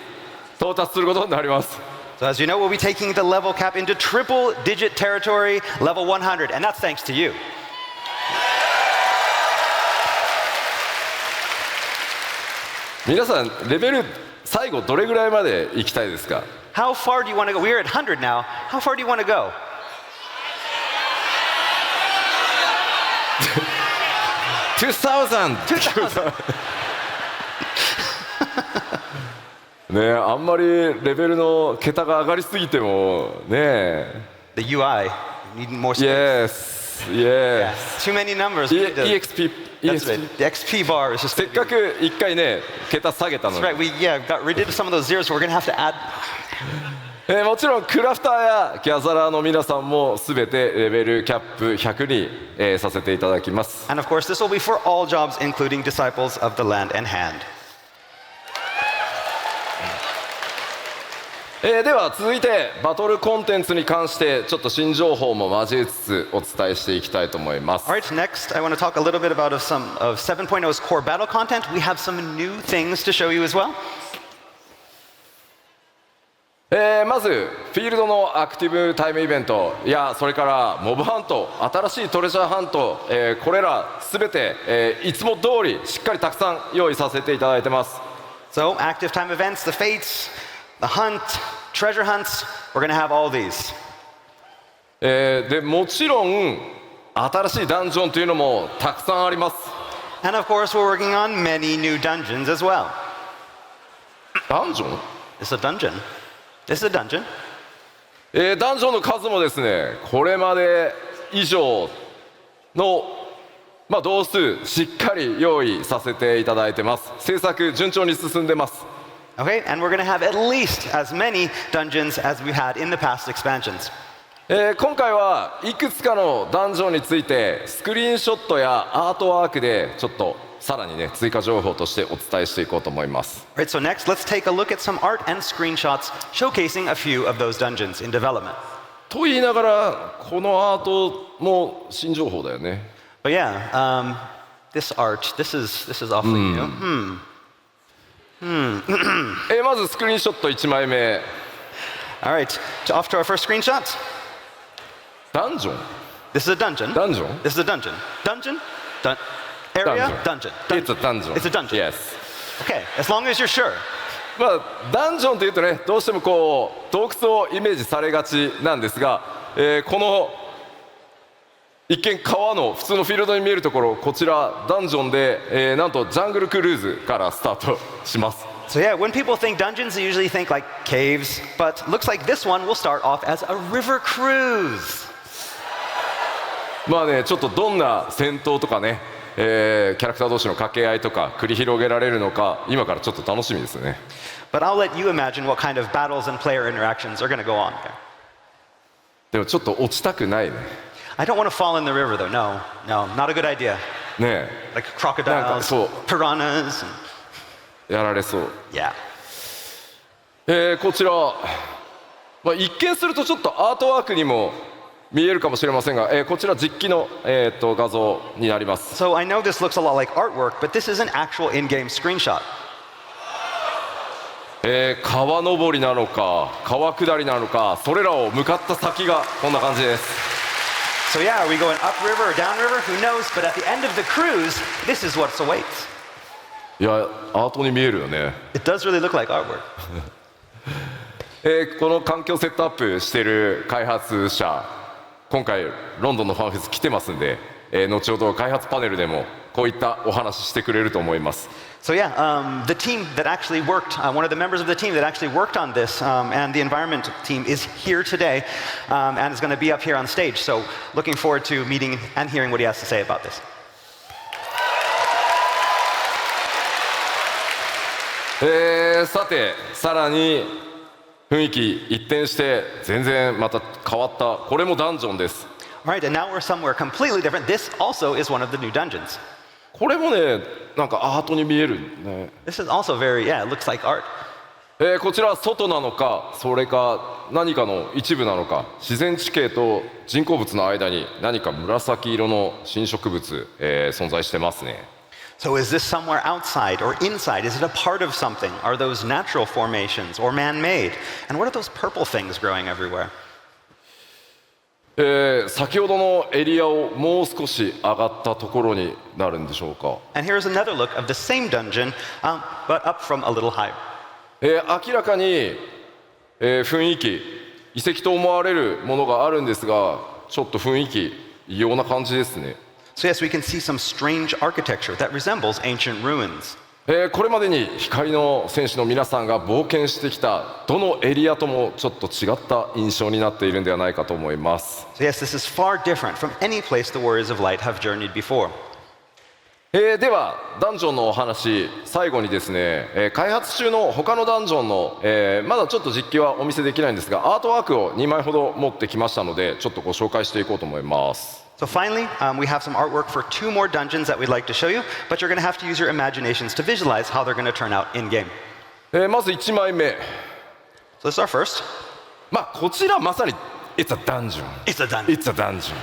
到達することになります。 So as you know, we'll be taking the level cap into triple digit territory, level 100, and that's thanks to you. 皆さんレベル最後どれぐらいまで行きたいですか？ How far do you want to go? We're at 100 now. How far do you want to go? 2000ねえ、あんまりレベルの桁が上がりすぎてもね。 The UI, you need more space. Yes. Too many numbers. EXP. That's right. The XP bar is just. せっかく一回ね桁下げたの That's に。 right. We got rid of some of those zeros, so we're gonna have to add. もちろんクラフターやギャザラーの皆さんもすべてレベルキャップ100に、させていただきます。 And of course, this will be for all jobs, including disciples of the land and hand. では続いてバトルコンテンツに関してちょっと新情報も交えつつお伝えしていきたいと思います。 All right, next, I want to talk a little bit about some of 7.0's core battle content. We have some new things to show you as well. まずフィールドのアクティブタイムイベントやそれからモブハント、新しいトレジャーハント、これらすべて、いつも通りしっかりたくさん用意させていただいてます。 So, active time events, the fates, the hunt, treasure hunts, we're going to have all these. でもちろん新しいダンジョンというのもたくさんあります。 And of course, we're working on many new dungeons as well. ダンジョン？ It's a dungeon. This is a dungeon. ダンジョンの数もですねこれまで以上の、同数しっかり用意させていただいてます。制作順調に進んでます。 Okay, and we're going to have at least as many dungeons as we've had in the past expansions. 今回はいくつかのダンジョンについてスクリーンショットやアートワークでちょっとさらにね追加情報としてお伝えしていこうと思います。 All right, so next, let's take a look at some art and screenshots showcasing a few of those dungeons in development. と言いながらこのアートも新情報だよね。 But yeah, this art, this is awfully new. まずスクリーンショット1枚目。 All right, off to our first screenshot. ダンジョン？ This is a dungeon. ダンジョン？ This is a dungeon. Area? Dungeon. It's a dungeon. It's a dungeon. Yes. Okay, as long as you're sure. ダンジョンというとねどうしてもこう洞窟をイメージされがちなんですが、この一見川の普通のフィールドに見えるところこちらダンジョンで、なんとジャングルクルーズからスタートします。 So yeah, when people think dungeons, they usually think like caves, but looks like this one will start off as a river cruise. ちょっとどんな戦闘とかね、キャラクター同士の掛け合いとか繰り広げられるのか今からちょっと楽しみですね。 But I'll let you imagine what kind of battles and player interactions are going to go on there. でもちょっと落ちたくないね。 I don't want to fall in the river though. No, not a good idea. ね Like なんか crocodiles, そう piranhas. やられそう。 Yeah. こちら、一見するとちょっとアートワークにも見えるかもしれませんが、こちら実機の、画像になります。 So I know this looks a lot like artwork, but this is an actual in-game screenshot. 川登りなのか川下りなのか、それらを向かった先がこんな感じです。 So yeah, are we going upriver or downriver? Who knows? But at the end of the cruise, this is what awaits. いや、アートに見えるよね。 It does really look like artwork. この環境セットアップしている開発者、今回ロンドンのファンフェス来てますんで、後ほど開発パネルでもこういったお話ししてくれると思います。 So yeah, the team that actually worked, one of the members of the team that actually worked on this, and the environment team is here today, and is going to be up here on stage. So looking forward to meeting and hearing what he has to say about this. さて、さらに雰囲気一転して全然また変わった、これもダンジョンです。 All right, and now we're somewhere completely different. This also is one of the new dungeons. これもね、なんかアートに見えるね。 This is also very, yeah, it looks like art. こちらは外なのか、それか何かの一部なのか、自然地形と人工物の間に何か紫色の新植物、存在してますね。 So is this somewhere outside or inside? Is it a part of something? Are those natural formations or man-made? And what are those purple things growing everywhere? 先ほどのエリアをもう少し上がったところになるんでしょうか。 And here's another look of the same dungeon, but up from a little higher. 明らかに、雰囲気、遺跡と思われるものがあるんですが、ちょっと雰囲気異様な感じですね。 So yes, we can see some strange architecture that resembles ancient ruins. これまでに光の戦士の皆さんが冒険してきたどのエリアともちょっと違った印象になっているんではないかと思います。 So yes, this is far different from any place the warriors of light have journeyed before. ではダンジョンのお話、最後にですね、開発中の他のダンジョンの、まだちょっと実機はお見せできないんですが、アートワークを2枚ほど持ってきましたので、ちょっとご紹介していこうと思います。 So finally, we have some artwork for 2 more dungeons that we'd like to show you, but you're going to have to use your imaginations to visualize how they're going to turn out in-game. まず1枚目。 So this is our first. まあこちらまさに It's a dungeon. It's a dungeon. It's a dungeon.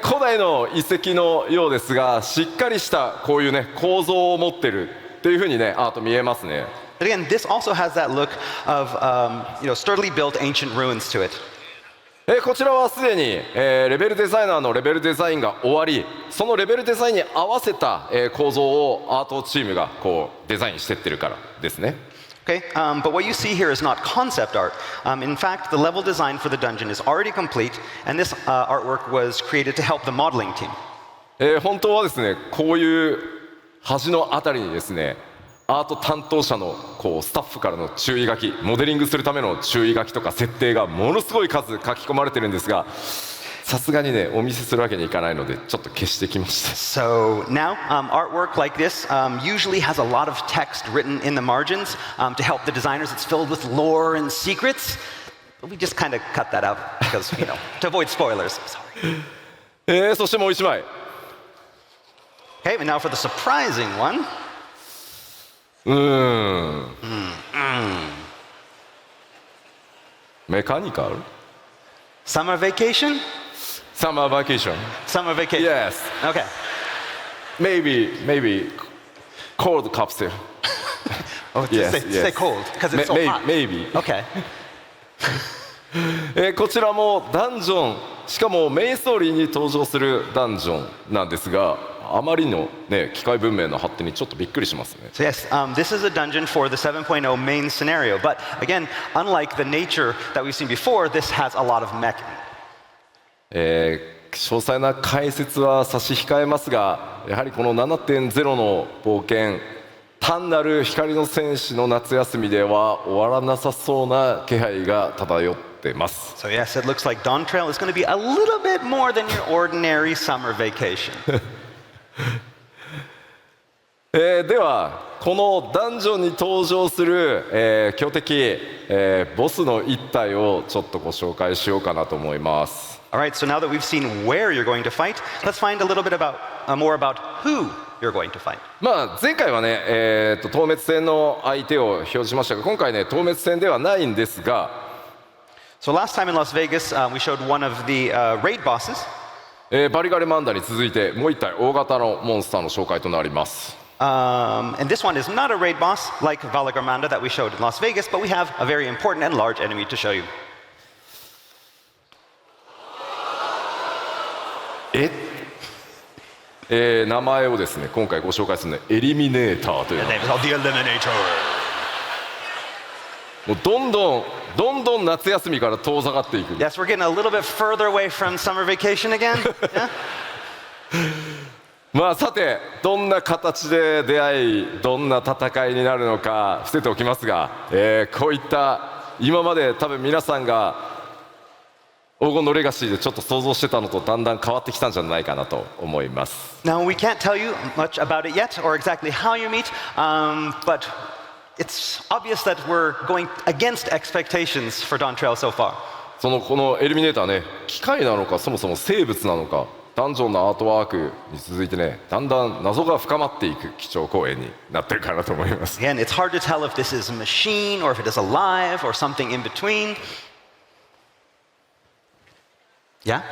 古代の遺跡のようですが、しっかりしたこういうね構造を持ってるっていうふうにねアート見えますね。 But again, this also has that look of sturdily built ancient ruins to it. こちらはすでに、レベルデザイナーのレベルデザインが終わり、そのレベルデザインに合わせた、構造をアートチームがこうデザインしてってるからですね。 Okay, but what you see here is not concept art. In fact, the level design for the dungeon is already complete, and this artwork was created to help the modeling team. 本当はですね、こういう端のあたりにですね、アート担当者のこうスタッフからの注意書き、モデリングするための注意書きとか設定がものすごい数書き込まれてるんですが、さすがにねお見せするわけにいかないのでちょっと消してきました。 So now, artwork like this usually has a lot of text written in the margins to help the designers. It's filled with lore and secrets. But we just kind of cut that out because, to avoid spoilers. Sorry. そしてもう一枚。 Okay, and now for the surprising one. メカニカル Summer vacation? Summer vacation. Summer vacation. Yes. Okay. Maybe cold capsule. Oh, say cold because it's so hot. Maybe. Okay. こちらもダンジョン、しかもメインストーリーに登場するダンジョンなんですが、あまりの、ね、機械文明の発展にちょっとびっくりしますね。So yes, this is a dungeon for the 7.0 main scenario. But again, unlike the nature that we've seen before, this has a lot of mech. 詳細な解説は差し控えますが、やはりこの 7.0 の冒険、単なる光の戦士の夏休みでは終わらなさそうな気配が漂ってます。 So yes, it looks like Dawn Trail is going to be a little bit more than your ordinary summer vacation. ではこのダンジョンに登場する、強敵、ボスの一体をちょっとご紹介しようかなと思います。 All right, so now that we've seen where you're going to fight, let's find a little bit more about who you're going to fight. まあ前回はね、透滅戦の相手を表示しましたが、今回ね透滅戦ではないんですが、So last time in Las Vegas, we showed one of the raid bosses. バリガレマンダに続いてもう一体大型のモンスターの紹介となります。And this one is not a raid boss like Valagarmanda that we showed in Las Vegas, but we have a very important and large enemy to show you. 名前をですね今回ご紹介するのはエリミネーターという The name is called the Eliminator. もうどんどん夏休みから遠ざかっていく。 Yes, we're getting a little bit further away from summer vacation again. Yeah? まあさてどんな形で出会いどんな戦いになるのか伏せておきますが、こういった今まで多分皆さんが黄金のレガシーでちょっと想像してたのとだんだん変わってきたんじゃないかなと思います。 Now, we can't tell you much about it yet or exactly how you meet, but it's obvious that we're going against expectations for Dawn Trail so far. このエリミネーターね機械なのかそもそも生物なのかダンジョンのアートワークに続いてねだんだん謎が深まっていく基調講演になってるかなと思います。 Again, it's hard to tell if this is a machine or if it is alive or something in between. Yeah?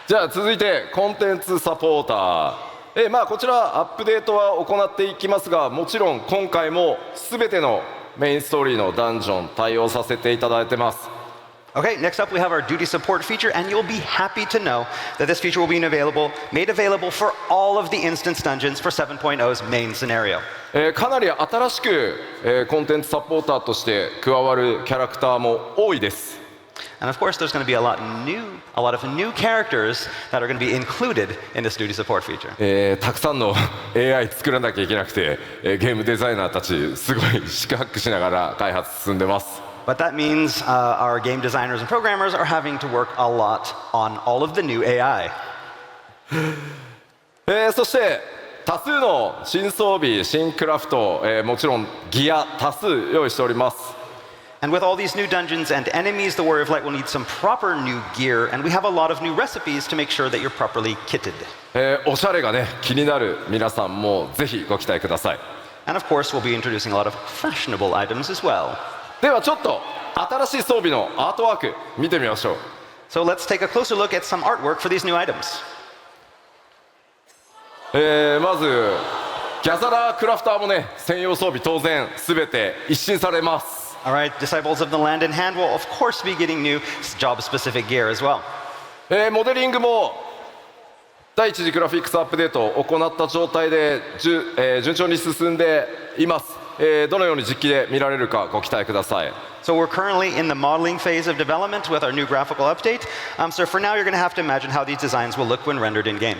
じゃあ続いてコンテンツサポーター、まあこちらアップデートは行っていきますがもちろん今回も全てのメインストーリーのダンジョン対応させていただいてます。 Okay, next up we have our duty support feature, and you'll be happy to know that this feature will be made available for all of the instance dungeons for 7.0's main scenario. かなり新しく、コンテンツサポーターとして加わるキャラクターも多いです。 And of course, there's going to be a lot of new characters that are going to be included in this duty support feature. たくさんの AI 作らなきゃいけなくて、ゲームデザイナーたちすごい四苦八苦しながら開発進んでます。 But that means our game designers and programmers are having to work a lot on all of the new AI. そして多数の新装備新クラフト、もちろんギア多数用意しております。 And with all these new dungeons and enemies, the Warrior of Light will need some proper new gear, and we have a lot of new recipes to make sure that you're properly kitted. おしゃれがね気になる皆さんもぜひご期待ください。 And of course, we'll be introducing a lot of fashionable items as well. ではちょっと新しい装備のアートワーク見てみましょう。 So let's take a closer look at some artwork for these new items. まずギャザラークラフターもね専用装備当然全て一新されます。 All right, Disciples of the Land in Hand will of course be getting new job-specific gear as well. モデリングも第一次グラフィックスアップデートを行った状態で順調に進んでいます。どのように実機で見られるかご期待ください。 So we're currently in the modeling phase of development with our new graphical update. So for now, you're going to have to imagine how these designs will look when rendered in game.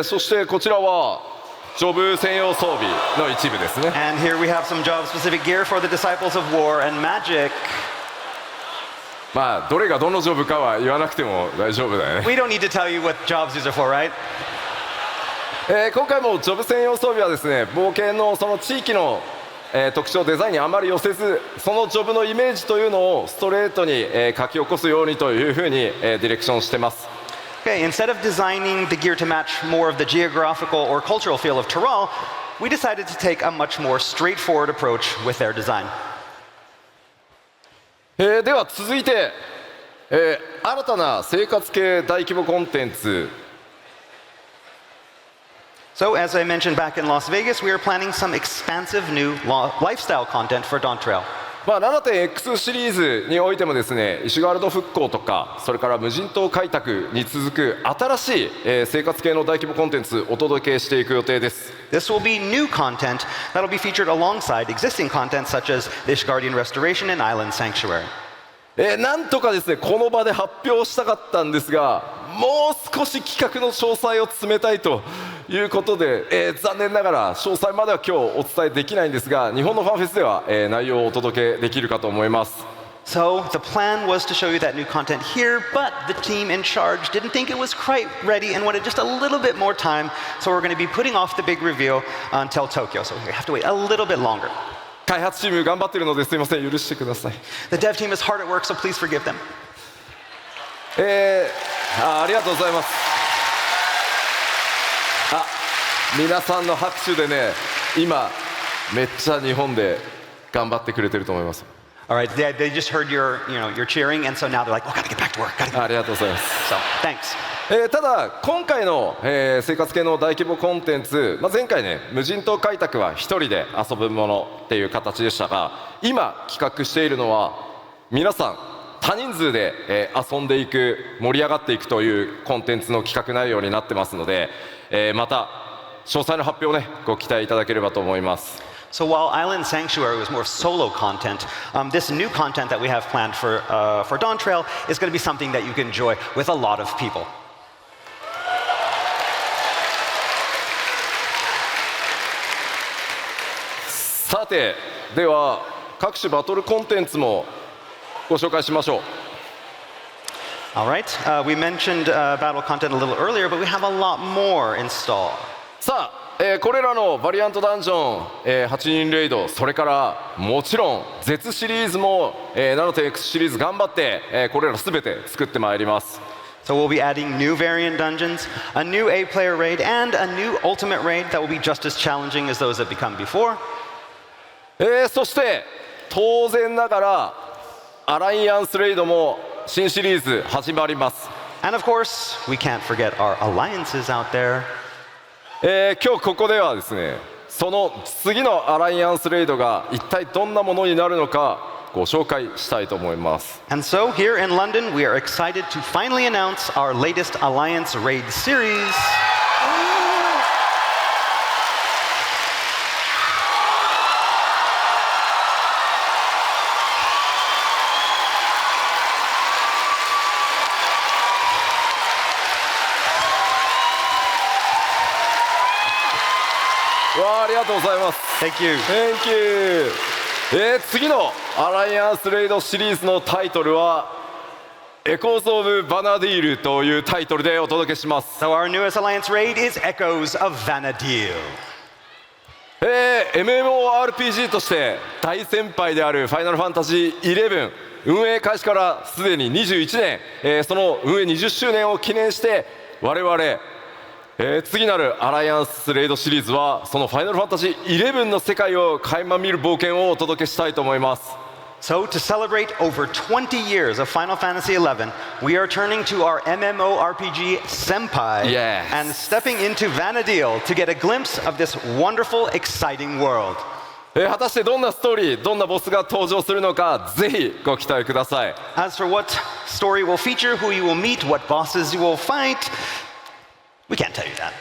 そしてこちらはジョブ専用装備の一部ですね。 And here we have some job-specific gear for the Disciples of War and Magic. まあどれがどのジョブかは言わなくても大丈夫だよね。 We don't need to tell you what jobs these are for, right? 今回もジョブ専用装備はですね冒険のその地域の、特徴デザインにあまり寄せずそのジョブのイメージというのをストレートに、書き起こすようにというふうに、ディレクションしてます。 Okay, instead of designing the gear to match more of the geographical or cultural feel of Tyrol, we decided to take a much more straightforward approach with their design. では続いて、新たな生活系大規模コンテンツ So, as I mentioned back in Las Vegas, we are planning some expansive new lifestyle content for Dawn Trail. まあ、7.X シリーズにおいてもですねイシュガルド復興とかそれから無人島開拓に続く新しい、生活系の大規模コンテンツお届けしていく予定です。 This will be new content that will be featured alongside existing content such as the Ishgardian Restoration and Island Sanctuary. なんとかですねこの場で発表したかったんですがもう少し企画の詳細を詰めたいということで、残念ながら詳細までは今日お伝えできないんですが日本のファンフェスでは、内容をお届けできるかと思います。 So the plan was to show you that new content here, but the team in charge didn't think it was quite ready and wanted just a little bit more time, so we're going to be putting off the big reveal until Tokyo, so we have to wait a little bit longer. 開発チーム頑張っているのですいません許してください。 The dev team is hard at work, so please forgive them. ありがとうございます。皆さんの拍手でね今めっちゃ日本で頑張ってくれてると思います。All right, they just heard your cheering, and so now they're like, oh, gotta get back to work, gotta get ありがとうございます。 So, thanks. ただ今回の、生活系の大規模コンテンツ、前回ね無人島開拓は一人で遊ぶものっていう形でしたが、今企画しているのは皆さん多人数で、遊んでいく、盛り上がっていくというコンテンツの企画内容になってますので、また詳細の発表をねご期待いただければと思います。So while Island Sanctuary was more solo content, this new content that we have planned for Dawn Trail is going to be something that you can enjoy with a lot of people. さて、では各種バトルコンテンツもご紹介しましょう。All right, we mentioned battle content a little earlier, but we have a lot more in store. さあ、これらのバリアントダンジョン、8人レイド、それからもちろん Z シリーズも、7.x シリーズ頑張って、これらすべて作ってまいります。So we'll be adding new variant dungeons, a new 8-player raid, and a new ultimate raid that will be just as challenging as those that become before. そして当然ながらアライアンスレイドも新シリーズ始まります。 And of course, we can't forget our alliances out there. 今日ここではですね、その次のアライアンスレイドが一体どんなものになるのかご紹介したいと思います。 And so here in London, we are excited to finally announce our latest Alliance Raid series. Wow, ありがとうございます。 Thank you. Thank you. 次のアライアンスレイドシリーズのタイトルはエコーズ・オブ・バナディールというタイトルでお届けします。 So our newest Alliance Raid is Echoes of Vana'diel. MMORPG として大先輩であるファイナルファンタジー11運営開始からすでに21年、その運営20周年を記念して我々次なるアライアンスレイドシリーズはそのファイナルファンタジー11の世界を垣間見る冒険をお届けしたいと思います。 So to celebrate over 20 years of Final Fantasy XI, we are turning to our MMORPG Senpai Yes. and stepping into Vana'diel to get a glimpse of this wonderful, exciting world. 果たしてどんなストーリー、どんなボスが登場するのかぜひご期待ください。 As for what story will feature, who you will meet, what bosses you will fight, we can't tell you that.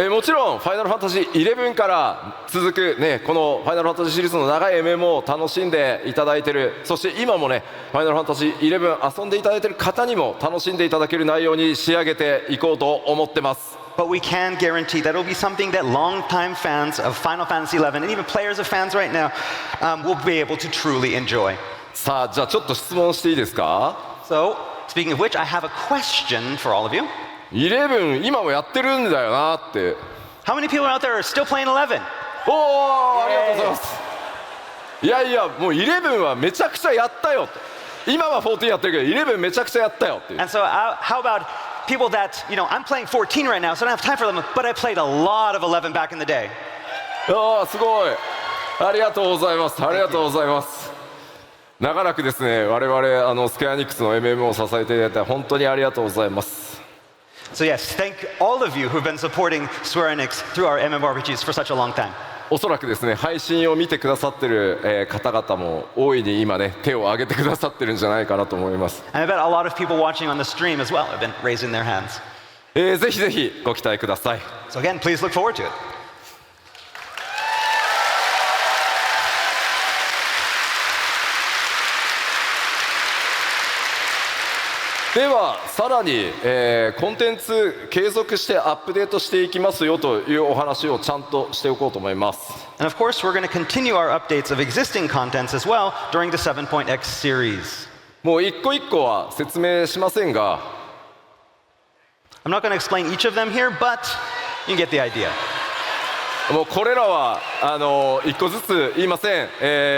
もちろんファイナルファンタジー11から続く、このファイナルファンタジーシリーズの長い MMO を楽しんでいただいている、そして今もファイナルファンタジー11遊んでいただいている方にも楽しんでいただける内容に仕上げていこうと思ってます。 But we can guarantee that it will be something that longtime fans of Final Fantasy XI and even players of fans right now will be able to truly enjoy. さあじゃあちょっと質問していいですか。 So, speaking of which, I have a question for all of you. 11今もやってるんだよなって。 How many people out there are still playing 11? おお、ありがとうございます。いやいやもう11はめちゃくちゃやったよと。今は14やってるけど11めちゃくちゃやったよっていう。 And so, how about people that, I'm playing 14 right now, so I don't have time for them, but I played a lot of 11 back in the day. ああすごい。ありがとうございます。ありがとうございます。長らくですね我々スクエアニックスの MMO を支えていただいて本当にありがとうございます。 So yes, thank all of you who've been supporting Square Enix through our MMORPGs for such a long time. おそらくですね配信を見てくださってる、方々も大いに今ね手を挙げてくださってるんじゃないかなと思います。 And I bet a lot of people watching on the stream as well have been raising their hands. ぜひぜひご期待ください。 So again, please look forward to it. ではさらに、コンテンツ継続してアップデートしていきますよというお話をちゃんとしておこうと思います。 And of course, we're going to continue our updates of existing contents as well during the 7.x series. もう一個一個は説明しませんが I'm not going to explain each of them here, but you get the idea. もうこれらは一個ずつ言いません、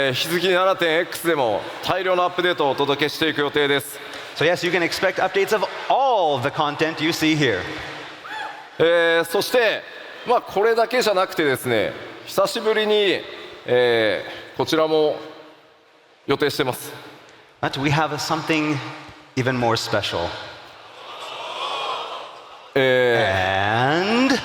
引き続き 7.x でも大量のアップデートをお届けしていく予定です。 So yes, you can expect updates of all the content you see here. そして、これだけじゃなくてですね久しぶりに、こちらも予定してます。 But we have something even more special. And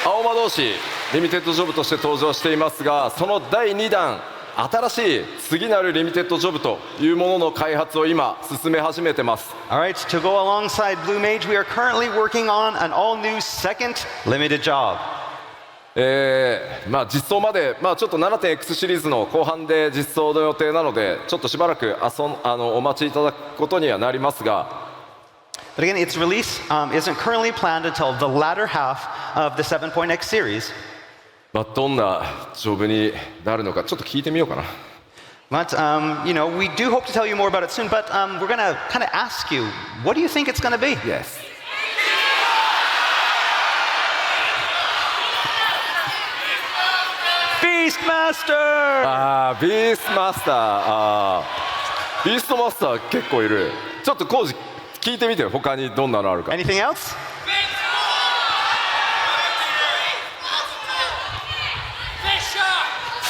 青魔導士リミテッドジョブとして登場していますが、その第2弾新しい次なるリミテッドジョブというものの開発を今進め始めてます。 Alright, to go alongside Blue Mage, we are currently working on an all-new second limited job. 実装まで、ちょっと 7.X シリーズの後半で実装の予定なので、ちょっとしばらくお待ちいただくことにはなりますが、 But again, its release isn't currently planned until the latter half of the 7.x series. どんなジョブになるのかちょっと聞いてみようかな。 But, we do hope to tell you more about it soon, but we're going to kind of ask you, what do you think it's going to be? Yes. Beastmaster! ビーストマスター。ビーストマスター結構いる。ちょっとコウジ聞いてみてよ、他にどんなのあるか。 Anything else?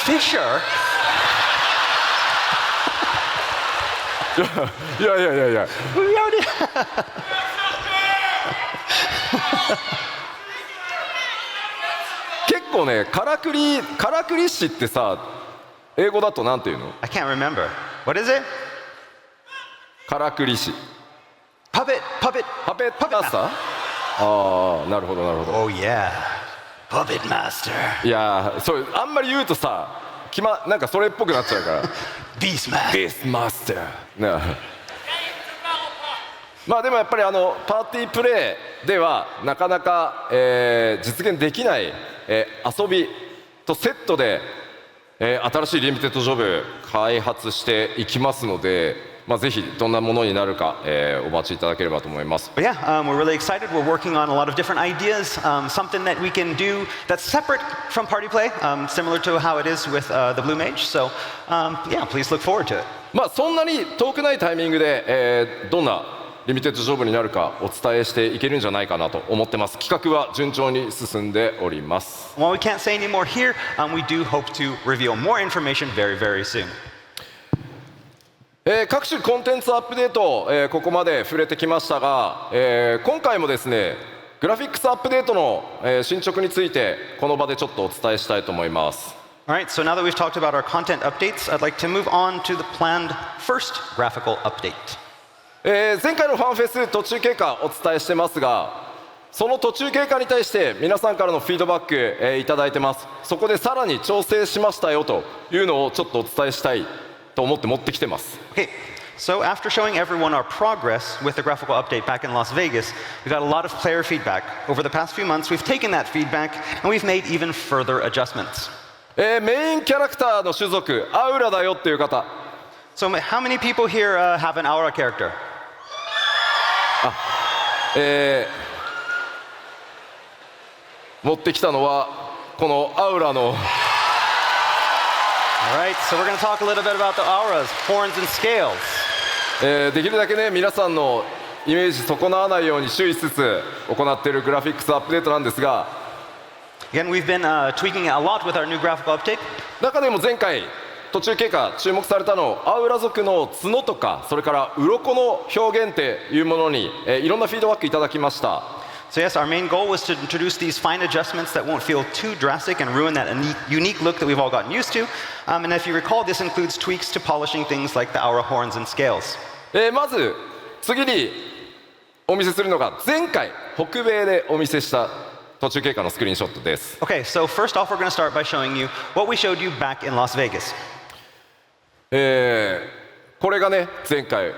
Fisher? いや。 We already... 結構ね、からくり師ってさ、英語だとなんていうの？ I can't remember. What is it? からくり師。 Puppet パペットマスター？ああ、なるほど。 Oh yeah. Puppet Master. いや、そうあんまり言うとさ、なんかそれっぽくなっちゃうから。Beastmaster. ビーストマスター。でもやっぱりパーティープレイではなかなか、実現できない、遊びとセットで、新しいリミテッドジョブ開発していきますので、ぜひどんなものになるか、お待ちいただければと思います。 But yeah, we're really excited. We're working on a lot of different ideas, something that we can do that's separate from party play, similar to how it is with the Blue Mage. So yeah, please look forward to it. そんなに遠くないタイミングで、どんなリミテッドジョブになるかお伝えしていけるんじゃないかなと思ってます。企画は順調に進んでおります。 While we can't say any more here, we do hope to reveal more information very, very soon. 各種コンテンツアップデート、ここまで触れてきましたが、今回もですねグラフィックスアップデートの、進捗についてこの場でちょっとお伝えしたいと思います。 Alright, so now that we've talked about our content updates, I'd like to move on to the planned first graphical update. 前回のファンフェス途中経過お伝えしてますが、その途中経過に対して皆さんからのフィードバック、いただいてます。そこでさらに調整しましたよというのをちょっとお伝えしたいと思って持ってきてます。 Okay, so after showing everyone our progress with the graphical update back in Las Vegas, we got a lot of player feedback. Over the past few months, we've taken that feedback and we've made even further adjustments. メインキャラクターの種族アウラだよっていう方。 So how many people here have an aura character? 持ってきたのはこのアウラの Alright, so we're going to talk a little bit about the auras, horns and scales. できるだけね皆さんのイメージ損なわないように注意しつつ行っているグラフィックスアップデートなんですが、 Again, we've been tweaking it a lot with our new graphical update. 中でも前回途中経過注目されたのアウラ族の角とかそれから鱗の表現っていうものに、いろんなフィードバックいただきました。 So yes, our main goal was to introduce these fine adjustments that won't feel too drastic and ruin that unique look that we've all gotten used to. And if you recall, this includes tweaks to polishing things like the aura horns and scales. まず次にお見せするのが前回北米でお見せした途中経過のスクリーンショットです。 Okay, so first off, we're going to start by showing you what we showed you back in Las Vegas. これがね前回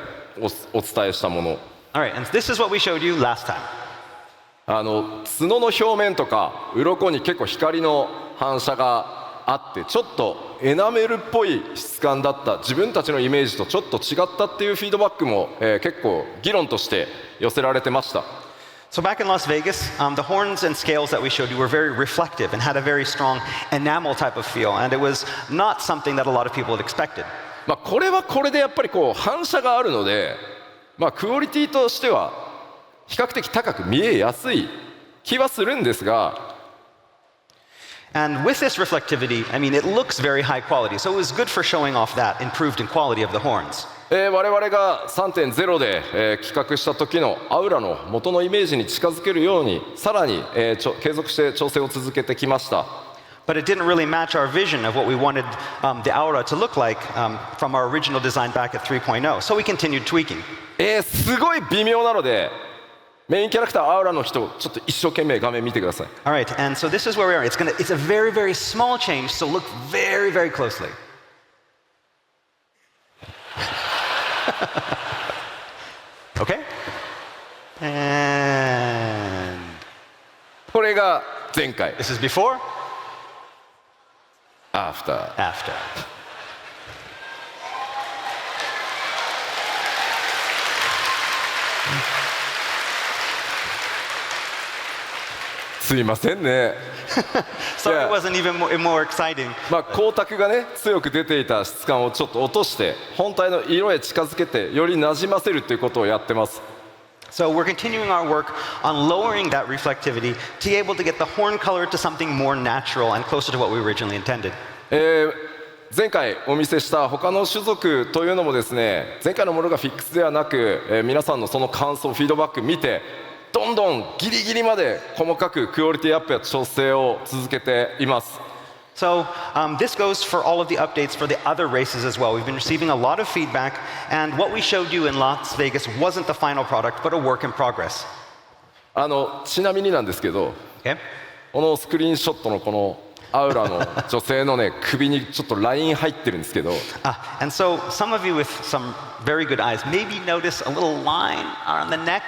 お伝えしたもの。 Alright, and this is what we showed you last time. 角の表面とか鱗に結構光の反射があってちょっとエナメルっぽい質感だった自分たちのイメージとちょっと違ったっていうフィードバックも、結構議論として寄せられてました。 So back in Las Vegas, the horns and scales that we showed you were very reflective and had a very strong enamel type of feel, and it was not something that a lot of people had expected. これはこれでやっぱりこう反射があるのでクオリティとしては比較的高く見えやすい気はするんですが、And with this reflectivity, I mean, it looks very high quality, so it was good for showing off that improved in quality of the horns. 我々が 3.0 で、企画した時のアウラの元のイメージに近づけるようにさらに、継続して調整を続けてきました。But it didn't really match our vision of what we wanted the aura to look like from our original design back at 3.0, so we continued tweaking. すごい微妙なのでメインキャラクターアウラの人ちょっと一生懸命画面見てください。 All right, and so this is where we are. It's a very, very small change, so look very, very closely. Okay? And これが前回 this is before, After after. すいませんね。 Sorry, it wasn't even more exciting. 光沢がね強く出ていた質感をちょっと落として本体の色へ近づけてよりなじませるということをやってます。 So we're continuing our work on lowering that reflectivity to be able to get the horn color to something more natural and closer to what we originally intended. 前回お見せした他の種族というのもですね、前回のものがフィックスではなく、皆さんのその感想フィードバック見てどんどんギリギリまで細かくクオリティアップや調整を続けています。 So this goes for all of the updates for the other races as well. We've been receiving a lot of feedback, and what we showed you in Las Vegas wasn't the final product, but a work in progress. ちなみになんですけど、 Okay? このスクリーンショットのこのアウラの女性のね首にちょっとライン入ってるんですけど、 And so some of you with some very good eyes maybe notice a little line on the neck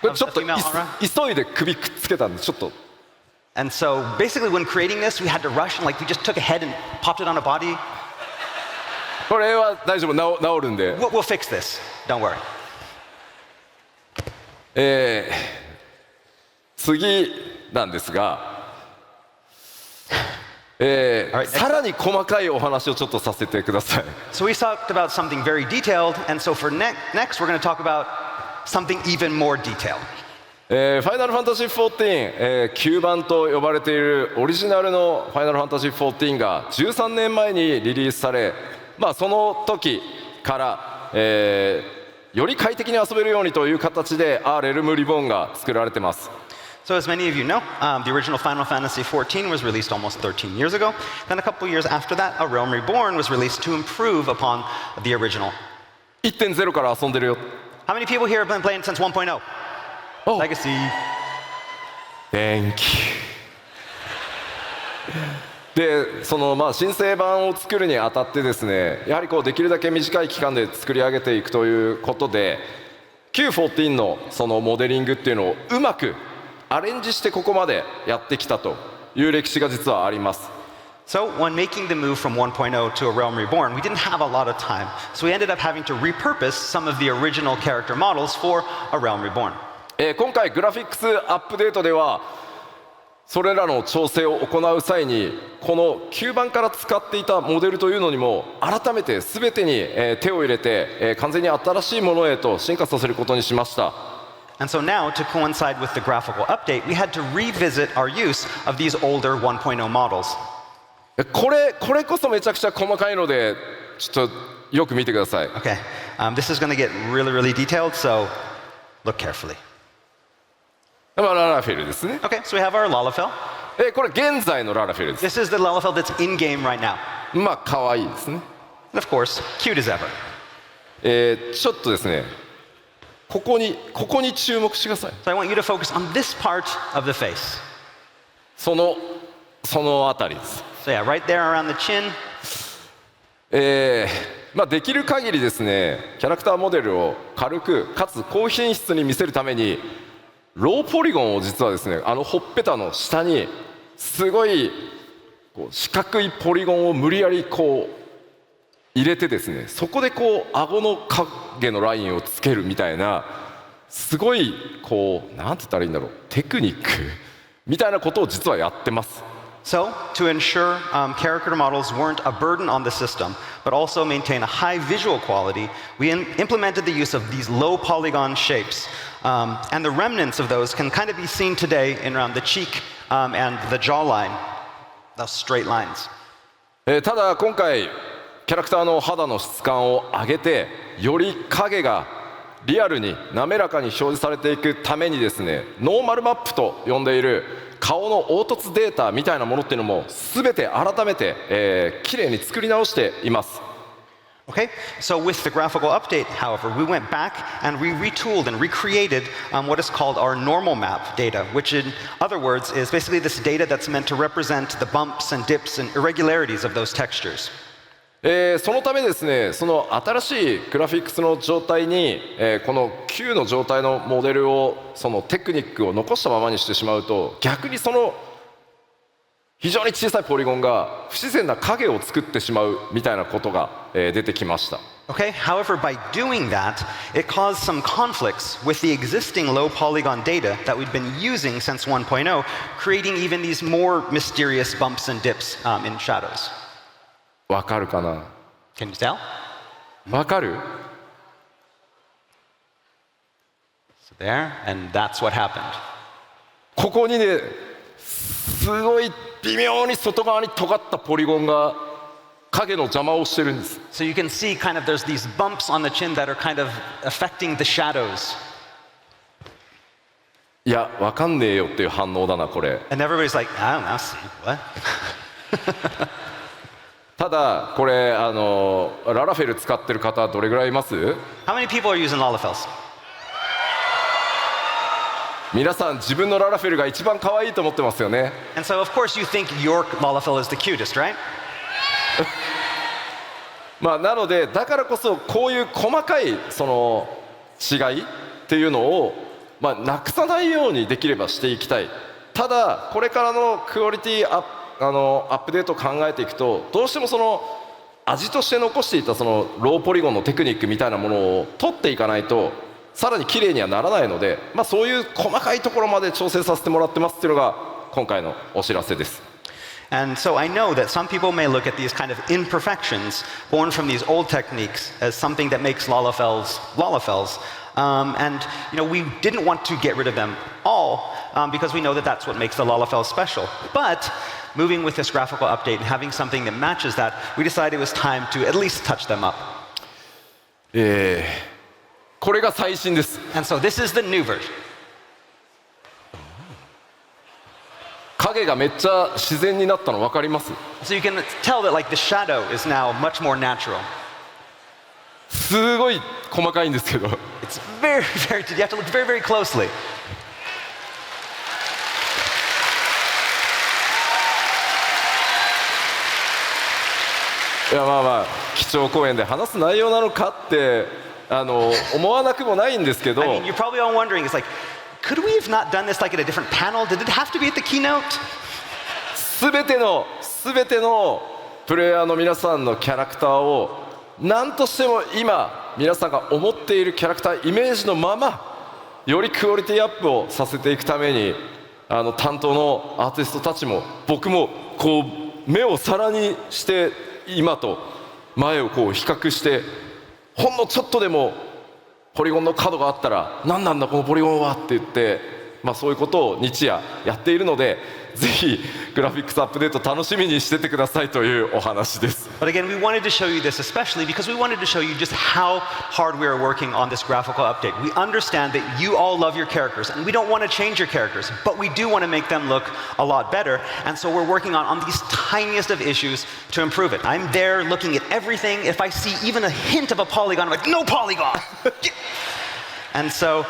これ of ちょ the っと female aura. 急いで首くっつけたんでちょっと And so basically when creating this, we had to rush and like we just took a head and popped it on a body. これは大丈夫治るんで、 We'll fix this. Don't worry. 次なんですが、さらに細かいお話をちょっとさせてください。 So we talked about something very detailed, and so for next we're going to talk about something even more detailed. ファイナルファンタジー14、9番と呼ばれているオリジナルのファイナルファンタジー14が13年前にリリースされ、その時から、より快適に遊べるようにという形でレルムリボンが作られています。 So as many of you know, the original Final Fantasy XIV was released almost 13 years ago. Then a couple years after that, A Realm Reborn was released to improve upon the original. 1.0 から遊んでるよ。 How many people here have been playing since 1.0? Oh. Legacy. Thank you. でその新生版を作るにあたってですね、やはりこうできるだけ短い期間で作り上げていくということで、旧14のそのモデリングっていうのをうまくアレンジしてここまでやってきたという歴史が実はあります。 So when making the move from 1.0 to A Realm Reborn, we didn't have a lot of time. So we ended up having to repurpose some of the original character models for A Realm Reborn. 今回グラフィックスアップデートではそれらの調整を行う際にこの9番から使っていたモデルというのにも改めて全てに手を入れて完全に新しいものへと進化させることにしました。 And so now, to coincide with the graphical update, we had to revisit our use of these older 1.0 models. これこそめちゃくちゃ細かいのでちょっとよく見てください。 Okay, this is going to get really, really detailed, so look carefully. ララフェルですね。 Okay, so we have our Lalafell. これ現在のララフェルです。 This is the Lalafell that's in game right now. 可愛いですね。 And of course, cute as ever. ちょっとですね、ここに注目してください。 So I want you to focus on this part of the face. そのあたりです。 So yeah, right there around the chin. できる限りですね、キャラクターモデルを軽くかつ高品質に見せるためにローポリゴンを実はですね、ほっぺたの下にすごいこう四角いポリゴンを無理やりこう入れてですね、そこでこう顎の影のラインをつけるみたいなすごいこうなんて言ったらいいんだろう、テクニックみたいなことを実はやってます。So, to ensure character models weren't a burden on the system, but also maintain a high visual quality, we implemented the use of these low polygon shapes. And the remnants of those can kind of be seen today in around the cheek and the jawline, those straight lines. ただ今回キャラクターの肌の質感を上げてより影がリアルに滑らかに表示されていくためにですね、ノーマルマップと呼んでいる顔の凹凸データみたいなものっていうのも全て改めて、きれいに作り直しています。Okay, so with the graphical update, however, we went back and we retooled and recreated what is called our normal map data, which in other words is basically this data that's meant to represent the bumps and dips and irregularities of those textures. そのためですね、その新しいグラフィックスの状態に、この旧の状態のモデルをそのテクニックを残したままにしてしまうと、逆にその非常に小さいポリゴンが不自然な影を作ってしまうみたいなことが、出てきました。Okay, however, by doing that, it caused some conflicts with the existing low polygon data that we'd been using since 1.0, creating even these more mysterious bumps and dips in shadows. わかるかな？ Can you tell? わかる？ So there, and that's what happened. ここにね、すごい微妙に外側に尖ったポリゴンが影の邪魔をしてるんです。So you can see kind of there's these bumps on the chin that are kind of affecting the shadows. いや、わかんねえよっていう反応だなこれ。And everybody's like, I don't know, see, what? ただこれララフェル使ってる方どれぐらいいます？ How many people are using Lalafels? 皆さん自分のララフェルが一番可愛いと思ってますよね。 And so of course you think your Lalafel is the cutest, right? まあなのでだからこそこういう細かいその違いっていうのを、まあ、なくさないようにできればしていきたい。ただこれからのクオリティアップデートを考えていくとどうしてもその味として残していたそのローポリゴンのテクニックみたいなものを取っていかないとさらに綺麗にはならないので、まあ、そういう細かいところまで調整させてもらってますっていうのが今回のお知らせです。And so I know that some people may look at these kind of imperfections born from these old techniques as something that makes Lalafels Lalafels. And you know, we didn't want to get rid of them all because we know that that's what makes the Lalafels special. But moving with this graphical update and having something that matches that, we decided it was time to at least touch them up. これが最新です。 And so this is the new version. 影がめっちゃ自然になったの分かります？ So you can tell that like the shadow is now much more natural. すごい細かいんですけど。 It's very, very, you have to look very, very closely. いやまあまあ基調講演で話す内容なのかって思わなくもないんですけど。 I mean, you're probably all wondering, it's like, could we have not done this like at a different panel? Did it have to be at the keynote? すべてのプレイヤーの皆さんのキャラクターを何としても今皆さんが思っているキャラクターイメージのままよりクオリティアップをさせていくために担当のアーティストたちも僕もこう目を皿にして今と前をこう比較してほんのちょっとでもポリゴンの角があったら何なんだこのポリゴンはって言って、まあ、そういうことを日夜やっているのでぜひグラフィックスアップデート楽しみにしててくださいというお話です。 But again, we wanted to show you this especially because we wanted to show you just how hard we are working on this graphical update. We understand that you all love your characters and we don't want to change your characters, but we do want to make them look a lot better. And so we're working on these tiniest of issues to improve it. I'm there looking at everything. If I see even a hint of a polygon, I'm like, no polygon! And so,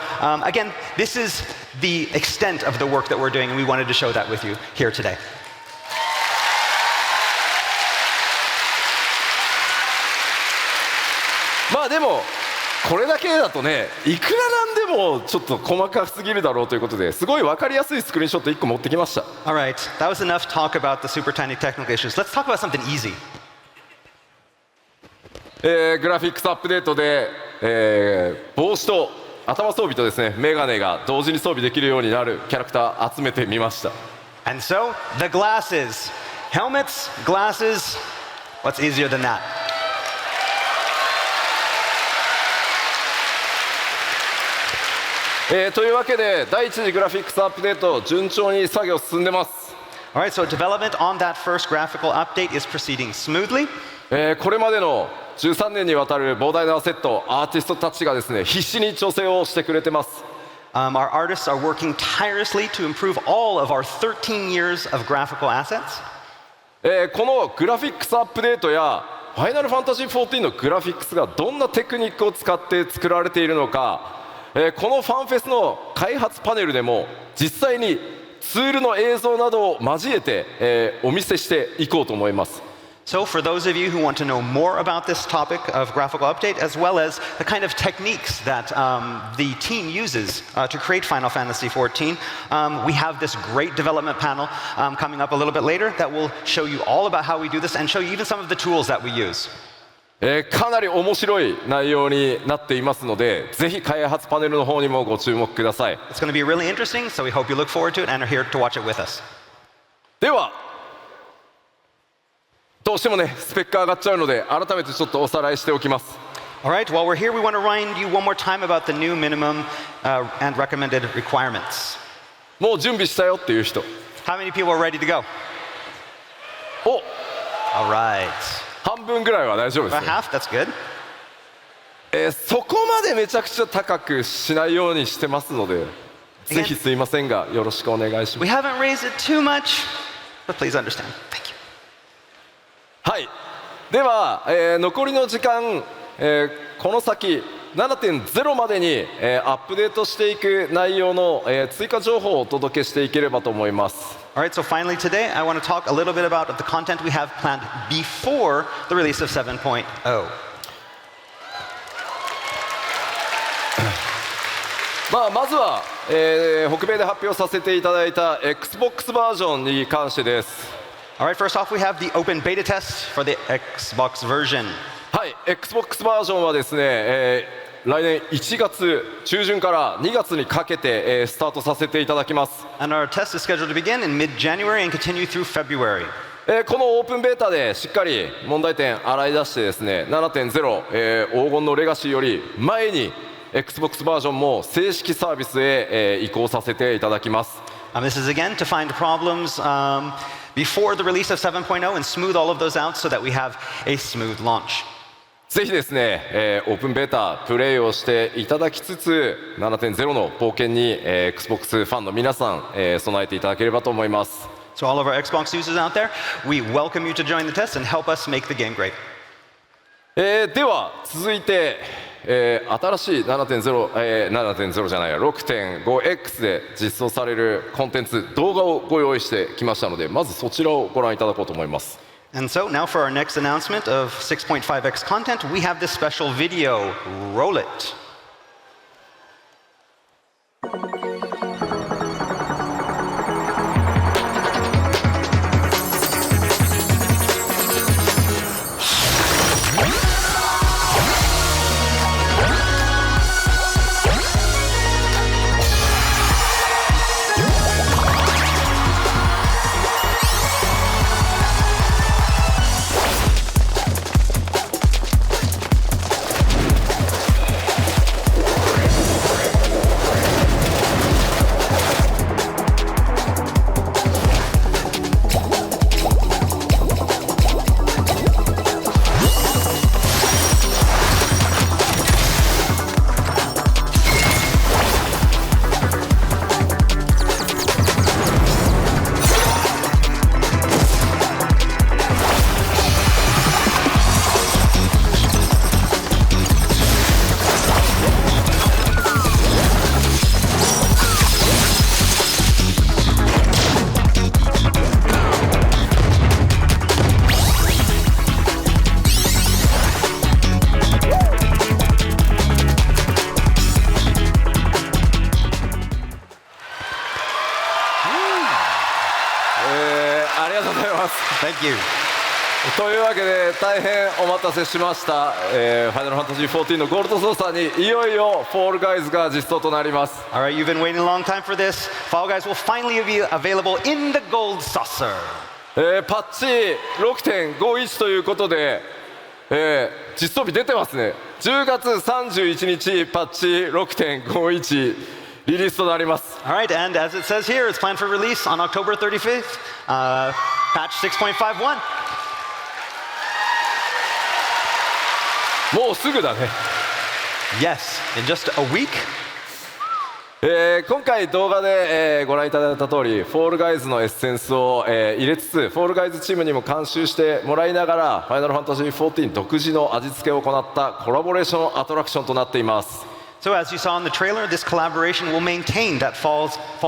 again, this is the extent of the work that we're doing, and we wanted to show that with you here today. まあでもこれだけだとねいくらなんでもちょっと細かすぎるだろうということですごい分かりやすいスクリーンショット1個持ってきました。 Alright, that was enough talk about the super tiny technical issues. Let's talk about something easy. グラフィックスアップデートで、帽子と頭装備とですねメガネが同時に装備できるようになるキャラクター集めてみました。And so, the glasses. Helmets, glasses, what's easier than that? というわけで第一次グラフィックスアップデート順調に作業進んでます。 All right, so development on that first graphical update is proceeding smoothly. これまでの13年にわたる膨大なアセット、アーティストたちがですね必死に調整をしてくれてます。 Our artists are working tirelessly to improve all of our 13 years of graphical assets. このグラフィックスアップデートやファイナルファンタジー14のグラフィックスがどんなテクニックを使って作られているのか、このファンフェスの開発パネルでも実際にツールの映像などを交えて、お見せしていこうと思います。 So for those of you who want to know more about this topic of graphical update, as well as the kind of techniques that the team uses to create Final Fantasy XIV, we have this great development panel coming up a little bit later that will show you all about how we do this and show you even some of the tools that we use. かなり面白い内容になっていますので、ぜひ開発パネルの方にもご注目ください。 It's going to be really interesting, so we hope you look forward to it and are here to watch it with us. ではどうしてもねスペック上がっちゃうので改めてちょっとおさらいしておきます。 All right, while we're here, we want to remind you one more time about the new minimum and recommended requirements. もう準備したよっていう人。 How many people are ready to go? お、 All right. 半分ぐらいは大丈夫です About ね。 half, that's good. そこまでめちゃくちゃ高くしないようにしてますので、ぜひすいませんがよろしくお願いしま We す。 haven't raised it too much, but please understand. Thank you. はい。では、残りの時間、この先 7.0 までに、アップデートしていく内容の、追加情報をお届けしていければと思います。 All right, so finally today, I want to talk a little bit about the content we have planned before the release of 7.0. まずは、北米で発表させていただいた Xbox バージョンに関してです。 All right, first off, we have the open beta test for the Xbox version. はい、Xbox バージョンはですね、来年1月中旬から2月にかけて、スタートさせていただきます。 And our test is scheduled to begin in mid-January and continue through February. このオープンベータでしっかり問題点洗い出してですね 7.0、黄金のレガシーより前に Xbox バージョンも正式サービスへ、移行させていただきます。 This is again to find problems before the release of 7.0 and smooth all of those out so that we have a smooth launch. ぜひですね、オープンベータプレイをしていただきつつ 7.0 の冒険に、Xbox ファンの皆さん、備えていただければと思います。 So all of our Xbox users out there, we welcome you to join the test and help us make the game great. では続いて、新しい 7.0 じゃないや 6.5X で実装されるコンテンツ動画をご用意してきましたので、まずそちらをご覧いただこうと思います。 And so now for our next announcement of 6.5x content, we have this special video. Roll it.ありがとうございます。 Thank you. というわけで大変お待たせしました、ファイナルファンタジー14のゴールドソーサーにいよいよフォールガイズが実装となります。 Alright, you've been waiting a long time for this. Fall Guys will finally be available in the gold saucer. パッチ 6.51 ということで、実装日出てますね。10月31日パッチ 6.51 リリースとなります。 Alright, and as it says here, it's planned for release on October 35th, patch 6.51. もうすぐだね。 Yes, in just a week. 今回動画で、ご覧いただいた通りフォールガイズのエッセンスを、入れつつフォールガイズチームにも監修してもらいながらファイナルファンタジー14独自の味付けを行ったコラボレーションアトラクションとなっています。 So as you saw in the trailer, this collaboration will maintain that Fall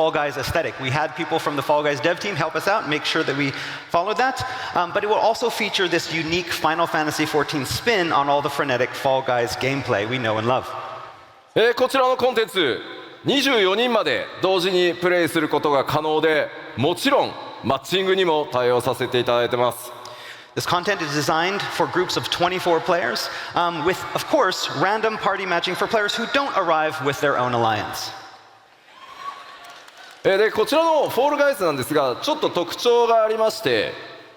Guys aesthetic. We had people from the Fall Guys dev team help us out and make sure that we followed that. But it will also feature this unique Final Fantasy XIV spin on all the frenetic Fall Guys gameplay we know and love. こちらのコンテンツ24人まで同時にプレイすることが可能で、もちろんマッチングにも対応させていただいてます。 This content is designed for groups of 24 players, with, of course, random party matching for players who don't arrive with their own alliance. でこちらのフォールガイズなんですがちょっと特徴がありまして、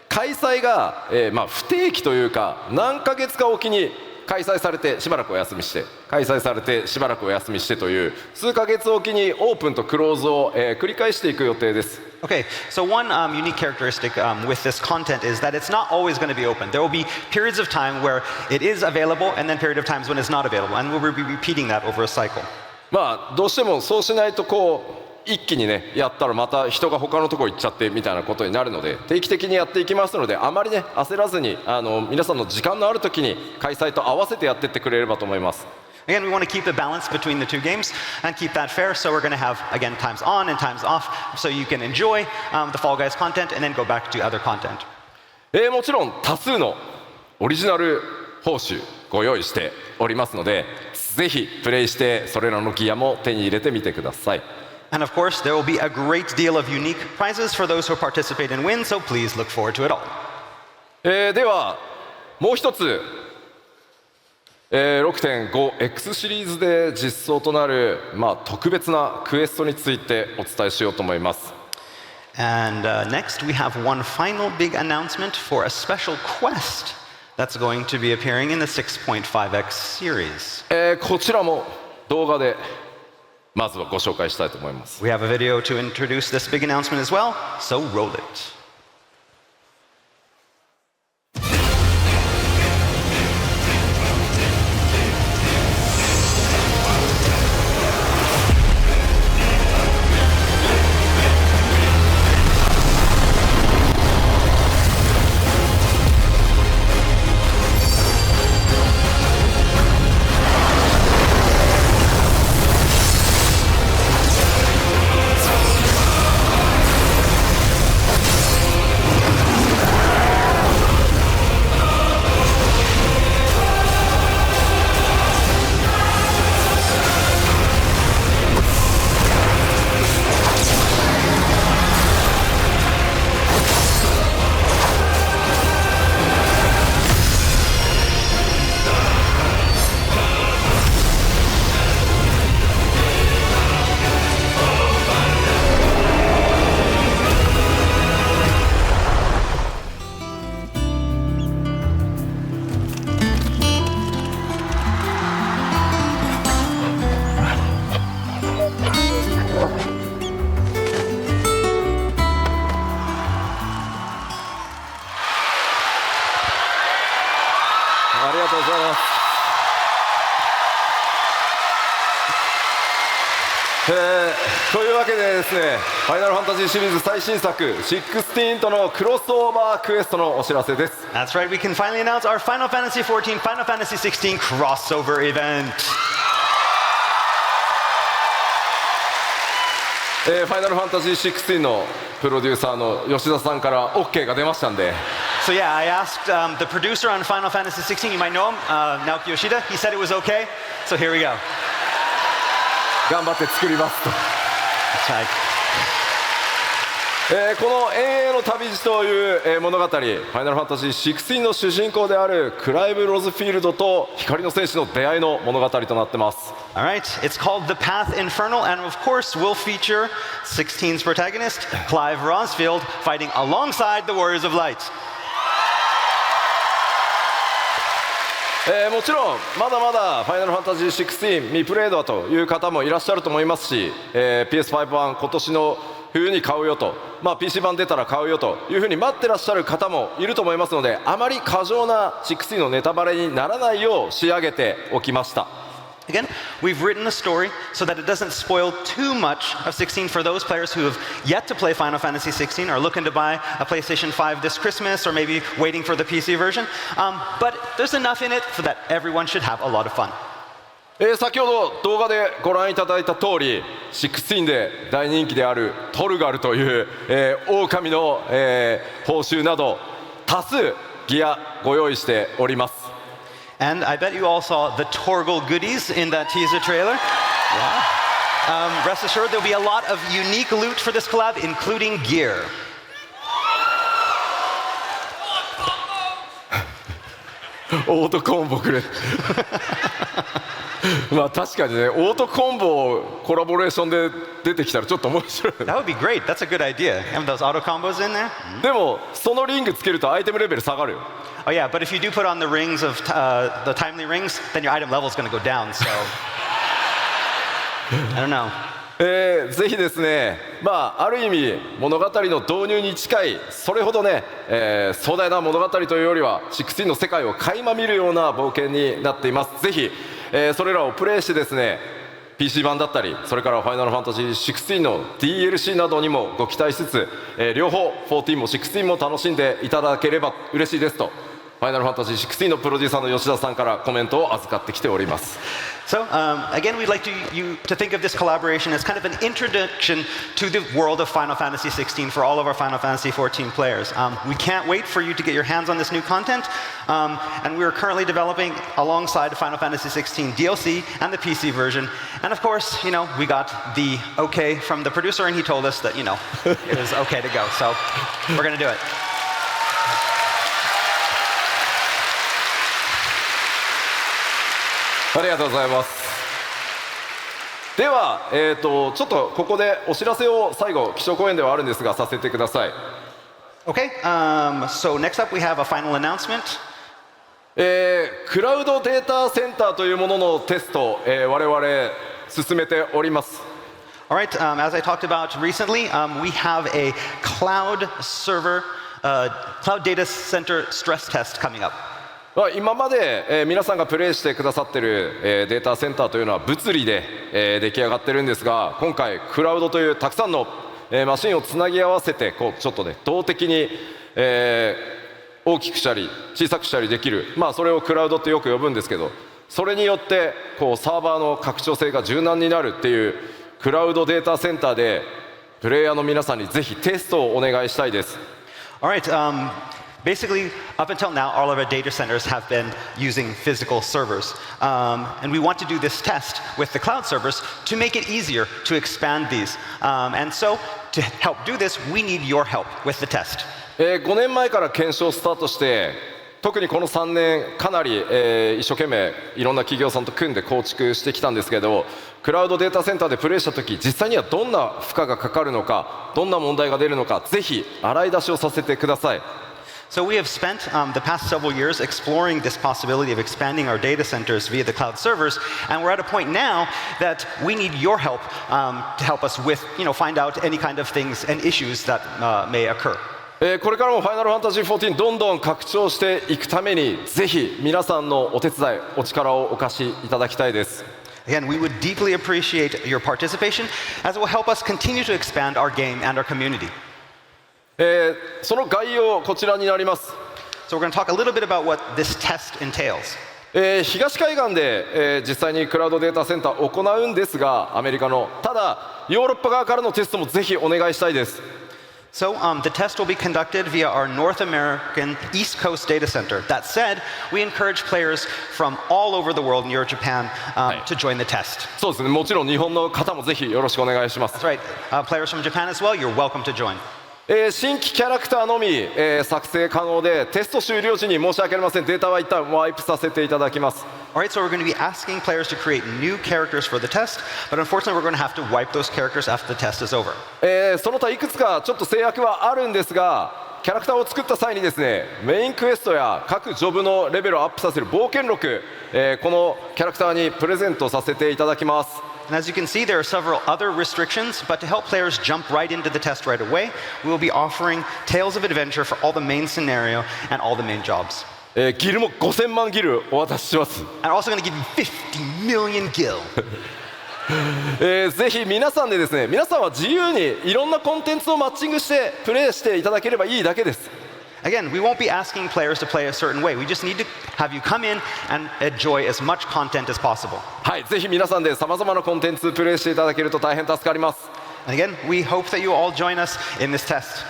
開催が、不定期というか何ヶ月かおきに開催されてしばらくお休みして開催されてしばらくお休みしてという数ヶ月おきにオープンとクローズを、繰り返していく予定です。 Okay, so one unique characteristic with this content is that it's not always going to be open. There will be periods of time where it is available and then period of times when it's not available, and we'll be repeating that over a cycle. どうしてもそうしないとこう一気にねやったらまた人が他のとこ行っちゃってみたいなことになるので定期的にやっていきますので、あまりね焦らずに皆さんの時間のある時に開催と合わせてやっていってくれればと思います。 Again, we want to keep the balance between the two games and keep that fair. So we're going to have, again, times on and times off, so you can enjoy the Fall Guys content and then go back to other content. もちろん多数のオリジナル報酬ご用意しておりますので、ぜひプレイしてそれらのギアも手に入れてみてください。 And of course, there will be a great deal of unique prizes for those who participate and win, so please look forward to it all. ではもう一つ、6.5X シリーズで実装となる、特別なクエストについてお伝えしようと思います。 And next, we have one final big announcement for a special quest that's going to be appearing in the 6.5X series. こちらも動画でまずはご紹介したいと思います。 We have a video to introduce this big announcement as well, so roll it. ありがとうございます。というわけでですね、ファイナルファンタジーシリーズ最新作16とのクロスオーバークエストのお知らせです。 That's right, we can finally announce our Final Fantasy XIV Final Fantasy XVI crossover event. ファイナルファンタジー16のプロデューサーの吉田さんから OK が出ましたんで、 So yeah, I asked the producer on Final Fantasy XVI, you might know him, Naoki Yoshida. He said it was okay, so here we go. 頑張って作りますと。 That's right. この永遠の旅路という物語、ファイナルファンタジー16の主人公であるクライブ・ロズフィールドと光の戦士の出会いの物語となってます。 Alright, it's called The Path Infernal, and of course will feature 16's protagonist, Clive Rosfield, fighting alongside the Warriors of Light. もちろんまだまだファイナルファンタジー16未プレイドという方もいらっしゃると思いますし、PS5 版今年の冬に買うよと、PC 版出たら買うよというふうに待ってらっしゃる方もいると思いますので、あまり過剰な16のネタバレにならないよう仕上げておきました。 Again, we've written the story so that it doesn't spoil too much of 16 for those players who have yet to play Final Fantasy XVI, are looking to buy a PlayStation 5 this Christmas, or maybe waiting for the PC version. But there's enough in it so that everyone should have a lot of fun. 先ほど動画でご覧いただいた通り、16で大人気であるトルガルという、狼の、報酬など多数ギアご用意しております。 And I bet you all saw the Torgal goodies in that teaser trailer. Yeah. Rest assured, there'll be a lot of unique loot for this collab, including gear. オートコンボくれ確かにね、オートコンボコラボレーションで出てきたらちょっと面白い。 That would be great. That's a good idea. Have those auto combos in there. でもそのリングつけるとアイテムレベル下がるよ。 Oh yeah, but if you do put on the rings of the timely rings, then your item level is going to go down. So I don't know. ぜひですね、ある意味物語の導入に近い、それほどね、壮大な物語というよりは16の世界を垣間見るような冒険になっています。ぜひ、それらをプレイしてですね、 PC 版だったり、それからファイナルファンタジー16の DLC などにもご期待しつつ、両方14も16も楽しんでいただければ嬉しいですと、ファイナルファンタジー16のプロデューサーの吉田さんからコメントを預かってきております。 So again, we'd like you to think of this collaboration as kind of an introduction to the world of Final Fantasy XVI for all of our Final Fantasy XIV players. We can't wait for you to get your hands on this new content, and we're currently developing alongside Final Fantasy XVI DLC and the PC version. And of course, we got the okay from the producer, and he told us that it was okay to go. So we're going to do it. ありがとうございます。では、ちょっとここでお知らせを最後基調講演ではあるんですがさせてください。 Okay, so next up we have a final announcement. クラウドデータセンターというもののテスト、我々進めております。 Alright, as I talked about recently, we have a cloud server, cloud data center stress test coming up. 今まで、皆さんがプレイしてくださっている、データセンターというのは物理で、出来上がってるんですが、今回クラウドというたくさんの、マシンをつなぎ合わせてちょっとね動的に、大きくしたり小さくしたりできる、それをクラウドってよく呼ぶんですけど、それによってサーバーの拡張性が柔軟になるっていうクラウドデータセンターでプレイヤーの皆さんにぜひテストをお願いしたいです。 Alright, basically, up until now, all of our data centers have been using physical servers. And we want to do this test with the cloud servers to make it easier to expand these. And so, to help do this, we need your help with the test. 5年前から検証スタートして、特にこの3年かなり、一生懸命いろんな企業さんと組んで構築してきたんですけど、クラウドデータセンターでプレイした時、実際にはどんな負荷がかかるのか、どんな問題が出るのか、ぜひ洗い出しをさせてください。 So we have spent the past several years exploring this possibility of expanding our data centers via the cloud servers, and we're at a point now that we need your help to help us with, find out any kind of things and issues that may occur. これからもファイナルファンタジー14どんどん拡張していくために、ぜひ皆さんのお手伝い、お力をお貸しいただきたいです。 Again, we would deeply appreciate your participation, as it will help us continue to expand our game and our community. その概要こちらになります。 So we're going to talk a little bit about what this test entails. 東海岸で、実際にクラウドデータセンターを行うんですが、アメリカのただヨーロッパ側からのテストもぜひお願いしたいです。 So the test will be conducted via our North American East Coast data center. That said, we encourage players from all over the world near Japan to join the test. そうですね、もちろん日本の方もぜひよろしくお願いします。 That's right. Players from Japan as well, you're welcome to join. 新規キャラクターのみ、作成可能で、テスト終了時に申し訳ありません、データは一旦ワイプさせていただきます。Alright, so we're going to be asking players to create new characters for the test, but unfortunately we're going to have to wipe those characters after the test is over. その他いくつかちょっと制約はあるんですが、キャラクターを作った際にですね、メインクエストや各ジョブのレベルをアップさせる冒険録、このキャラクターにプレゼントさせていただきます。And as you can see, there are several other restrictions, but to help players jump right into the test right away, we will be offering Tales of Adventure for all the main scenario and all the main jobs. ギルも5000万ギルお渡しします。And also going to give you 50 million gil. ぜひ皆さんでですね、皆さんは自由にいろんなコンテンツをマッチングしてプレイしていただければいいだけです。Again, we won't be asking players to play a certain way. We just need to have you come in and enjoy as much content as possible. はい、ぜひ皆さんでさまざまなコンテンツプレイしていただけると大変助かります。And again, we hope that you all join us in this test.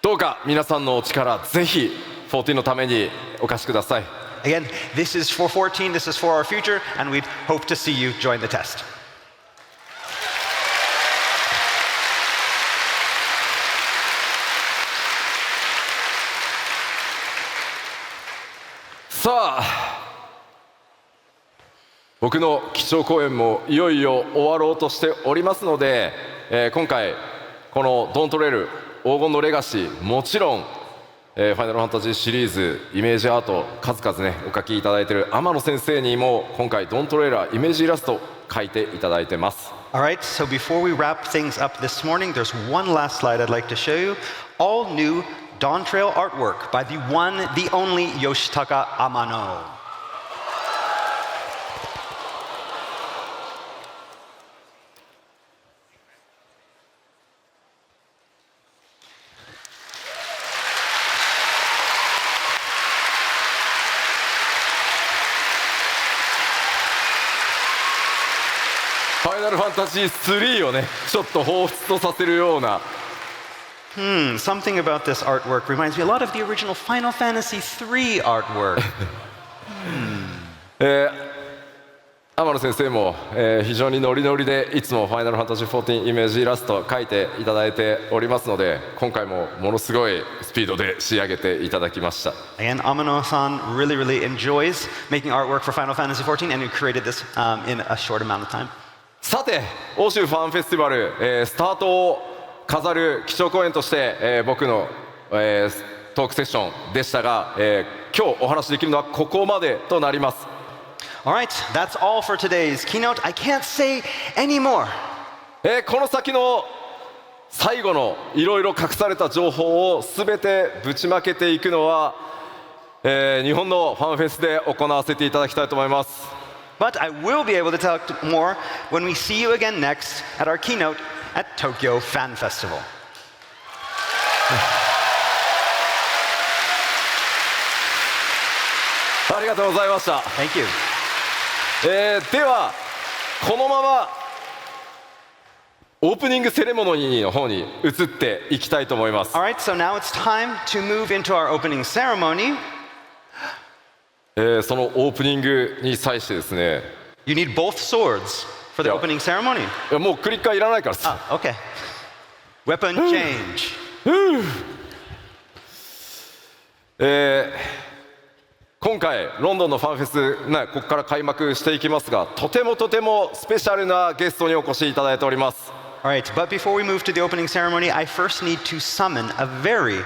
どうか皆さんのお力ぜひ14のためにお貸しください。Again, this is for 14, this is for our future, and we hope to see you join the test. さあ、僕の基調講演もいよいよ終わろうとしておりますので、今回このドントレール黄金のレガシー、もちろん、ファイナルファンタジーシリーズイメージアート数々ねお描きいただいている天野先生にも今回ドントレーラーイメージイラスト描いていただいてます。Alright, so before we wrap things up this morning, there's one last slide I'd like to show you. All new Dawn Trail artwork by the one, the only Yoshitaka Amano. ファイナルファンタジー3をねちょっと彷彿とさせるようなSomething about this artwork reminds me a lot of the original Final Fantasy III artwork. 天野先生も、非常にノリノリでいつもファイナルファンタジー14イメージイラスト描いていただいておりますので、今回もものすごいスピードで仕上げていただきました。And Amano-san really enjoys making artwork for Final Fantasy XIV, and he created this in a short amount of time. さて、欧州ファンフェスティバル、スタートを飾る基調講演として、僕の、トークセッションでしたが、今日お話しできるのはここまでとなります。Alright, that's all for today's keynote. I can't say any more. この先の最後のいろいろ隠された情報をすべてぶちまけていくのは、日本のファンフェスで行わせていただきたいと思います。But I will be able to talk more when we see you again next at our keynote at Tokyo Fan Festival. ありがとうございました。 Thank you. ではこのままオープニングセレモニーの方に移っていきたいと思います。 Alright, so now it's time to move into our opening ceremony. そのオープニングに際してですね、 You need both swords for the Yeah. opening ceremony. いやもうクリッカーいらないからさ。 Ah, okay. Weapon change. 今回ロンドンのファンフェス、ね、ここから開幕していきますが、とてもスペシャルなゲストにお越しいただいております。 Alright, but before we move to the opening ceremony, I first need to summon a very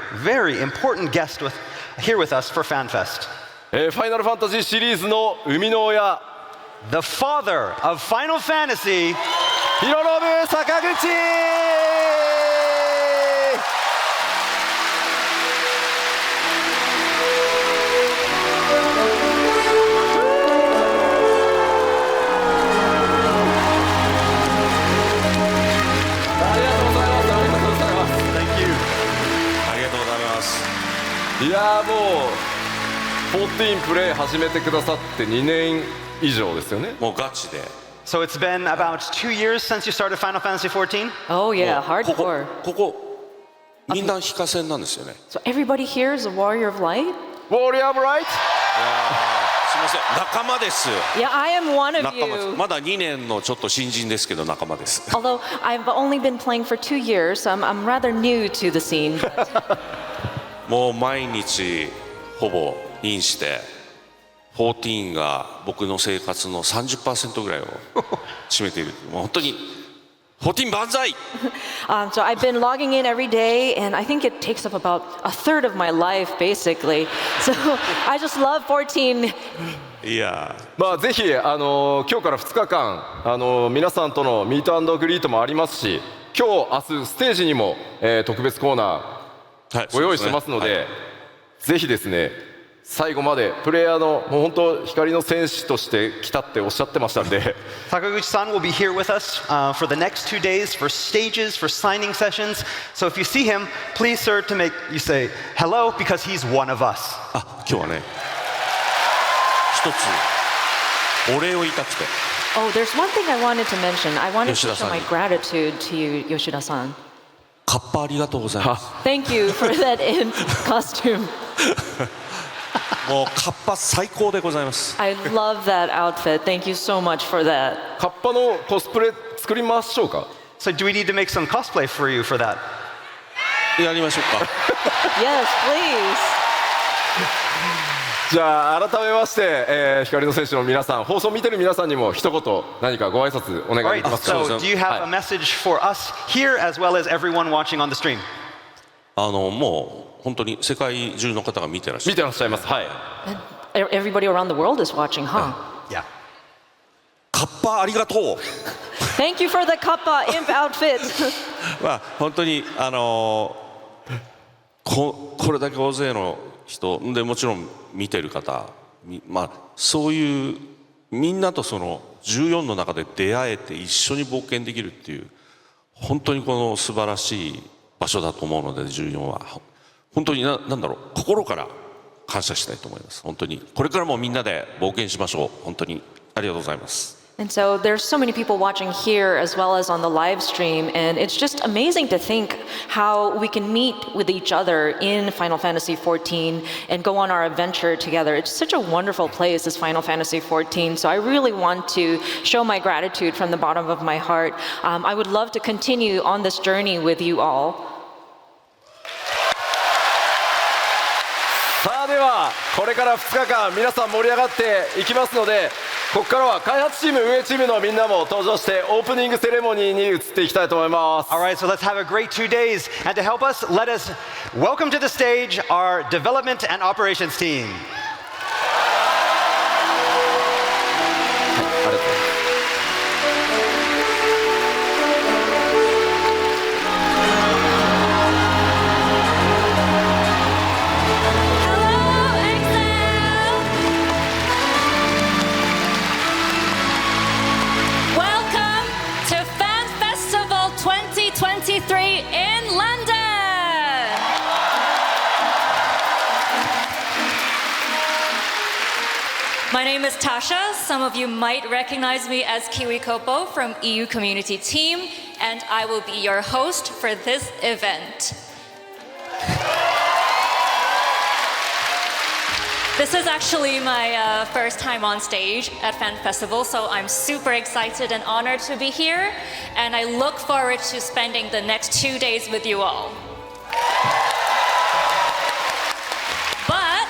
important guest here with us for FanFest. ファイナルファンタジーシリーズの生みの親、 The father of Final Fantasy, ヒロノブ坂口。いやもう14プレイ始めてくださって2年以上ですよね。もうガチで。 So it's been about 2 years since you started Final Fantasy XIV? Oh yeah, ここ hardcore. ここみんな非化線なんですよね。 So everybody here is a warrior of light? ウォーリアーブライト。すみまません。仲間です。 Yeah, I am one of 仲間です。 you. まだ2年のちょっと新人ですけど仲間です。 Although I've only been playing for 2 years, so I'm rather new to the scene. もう毎日ほぼインして14が僕の生活の 30% ぐらいを占めている。もう本当に14万歳。 So I've been logging in every day, and I think it takes up about a third of my life, basically. So I just love 14. いやまあぜひ今日から2日間皆さんとのミート&グリートもありますし、今日明日ステージにも、特別コーナーはいご用意してますので、はい、ぜひですね最後までプレイヤーのもう本当光の戦士として来たっておっしゃってましたんでTakaguchi-san will be here with us for the next 2 days for stages, for signing sessions. So if you see him, please, sir, to make you say hello because he's one of us. あ、今日はね一つお礼を言いたくて。 Oh, there's one thing I wanted to mention. I wanted to show Yoshida-san. my gratitude to you, Yoshida-san. カッパありがとうございます。 Thank you for that in costume. もうカッパ最高でございます。 I love that outfit. Thank you so much for that. カッパのコスプレ作りましょうか。 So do we need to make some cosplay for you for that? やりましょうか。 Yes, please. じゃあ改めまして、光の戦士の皆さん、放送を見てる皆さんにも一言何かご挨拶お願 All い right. できますか。 So do you have a message for us here as well as everyone watching on the stream? もう本当に世界中の方が見てらっしゃる。見てらっしゃいます。はい。 Everybody around the world is watching, huh? Yeah. カッパありがとう。 Thank you for the kappa imp outfit. まあ本当にこれだけ大勢の人でもちろん見てる方、まあそういうみんなとその14の中で出会えて一緒に冒険できるっていう本当にこの素晴らしい場所だと思うので14は本当になんだろう心から感謝したいと思います。本当にこれからもみんなで冒険しましょう。本当にありがとうございます。 And so there's so many people watching here as well as on the live stream, and it's just amazing to think how we can meet with each other in Final Fantasy XIV and go on our adventure together. It's such a wonderful place, this Final Fantasy XIV, so I really want to show my gratitude from the bottom of my heart. I would love to continue on this journey with you all. さあではこれから2日間皆さん盛り上がっていきますので、ここからは開発チーム運営チームのみんなも登場してオープニングセレモニーに移っていきたいと思います。 All right, so let's have a great 2 days. And to help us, let us welcome to the stage our development and operations team. ありがとうございます。 Welcome to Fan Festival 2023 in London! My name is Tasha. Some of you might recognize me as Kiwi Kopo from EU Community Team, and I will be your host for this event. This is actually my first time on stage at Fan Festival, so I'm super excited and honored to be here, and I look forward to spending the next 2 days with you all. But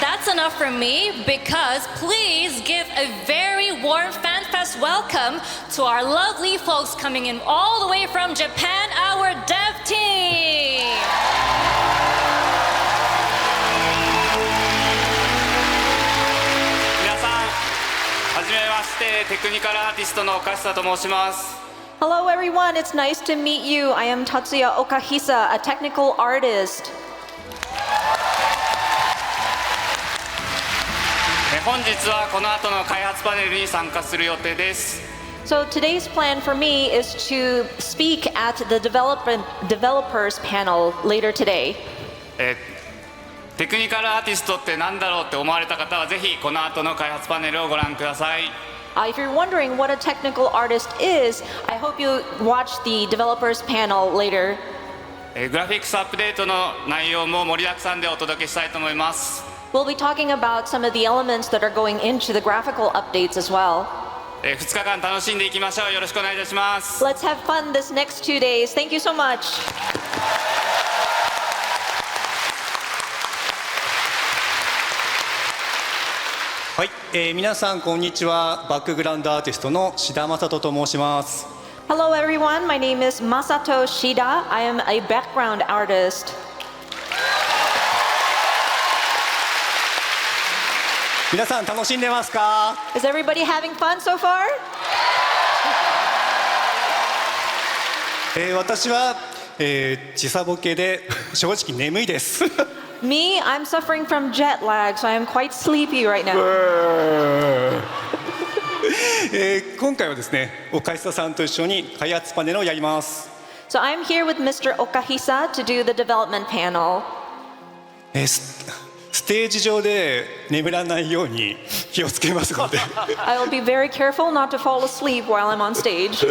that's enough from me, because please give a very warm FanFest welcome to our lovely folks coming in all the way from Japan, our dev team. はじめまして、テクニカルアーティストの岡久と申します。 Hello everyone, it's nice to meet you. I am Tatsuya Okahisa, a technical artist. 本日はこの後の開発パネルに参加する予定です。 So today's plan for me is to speak at the developers panel later today. テクニカルアーティストって何だろうって思われた方はぜひこの後の開発パネルをご覧ください。 If you're wondering what a technical artist is, I hope you watch the developers panel later. グラフィックスアップデートの内容も盛りだくさんでお届けしたいと思います。We'll be talking about some of the elements that are going into the graphical updates as well. 2日間楽しんでいきましょう。よろしくお願いいたします。 Let's have fun this next 2 days. Thank you so much. はい、皆さんこんにちは。バックグラウンドアーティストの志田正人と申します。 Hello everyone, my name is Masato Shida. I am a background artist. 皆さん楽しんでますか？ Is everybody having fun so far? 私は、時差ボケで正直眠いです。Me, I'm suffering from jet lag, so I am quite sleepy right now. 今回はですね、岡久さんと一緒に開発パネルをやります。So I'm here with Mr. Okahisa to do the development panel. ステージ上で眠らないように気をつけますので。I will be very careful not to fall asleep while I'm on stage.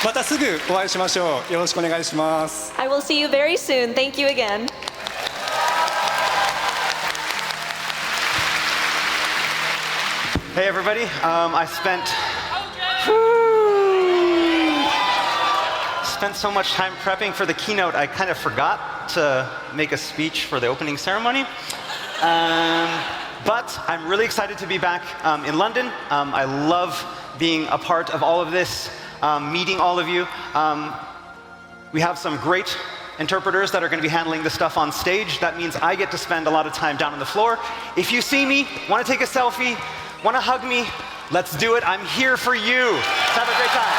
またすぐお会いしましょう。よろしくお願いします。I will see you very soon. Thank you again. Hey everybody, I spent so much time prepping for the keynote, I kind of forgot to make a speech for the opening ceremony. But I'm really excited to be back in London. I love being a part of all of this, meeting all of you. We have some great interpreters that are going to be handling the stuff on stage. That means I get to spend a lot of time down on the floor. If you see me, want to take a selfie, want to hug me, let's do it. I'm here for you. Let's have a great time.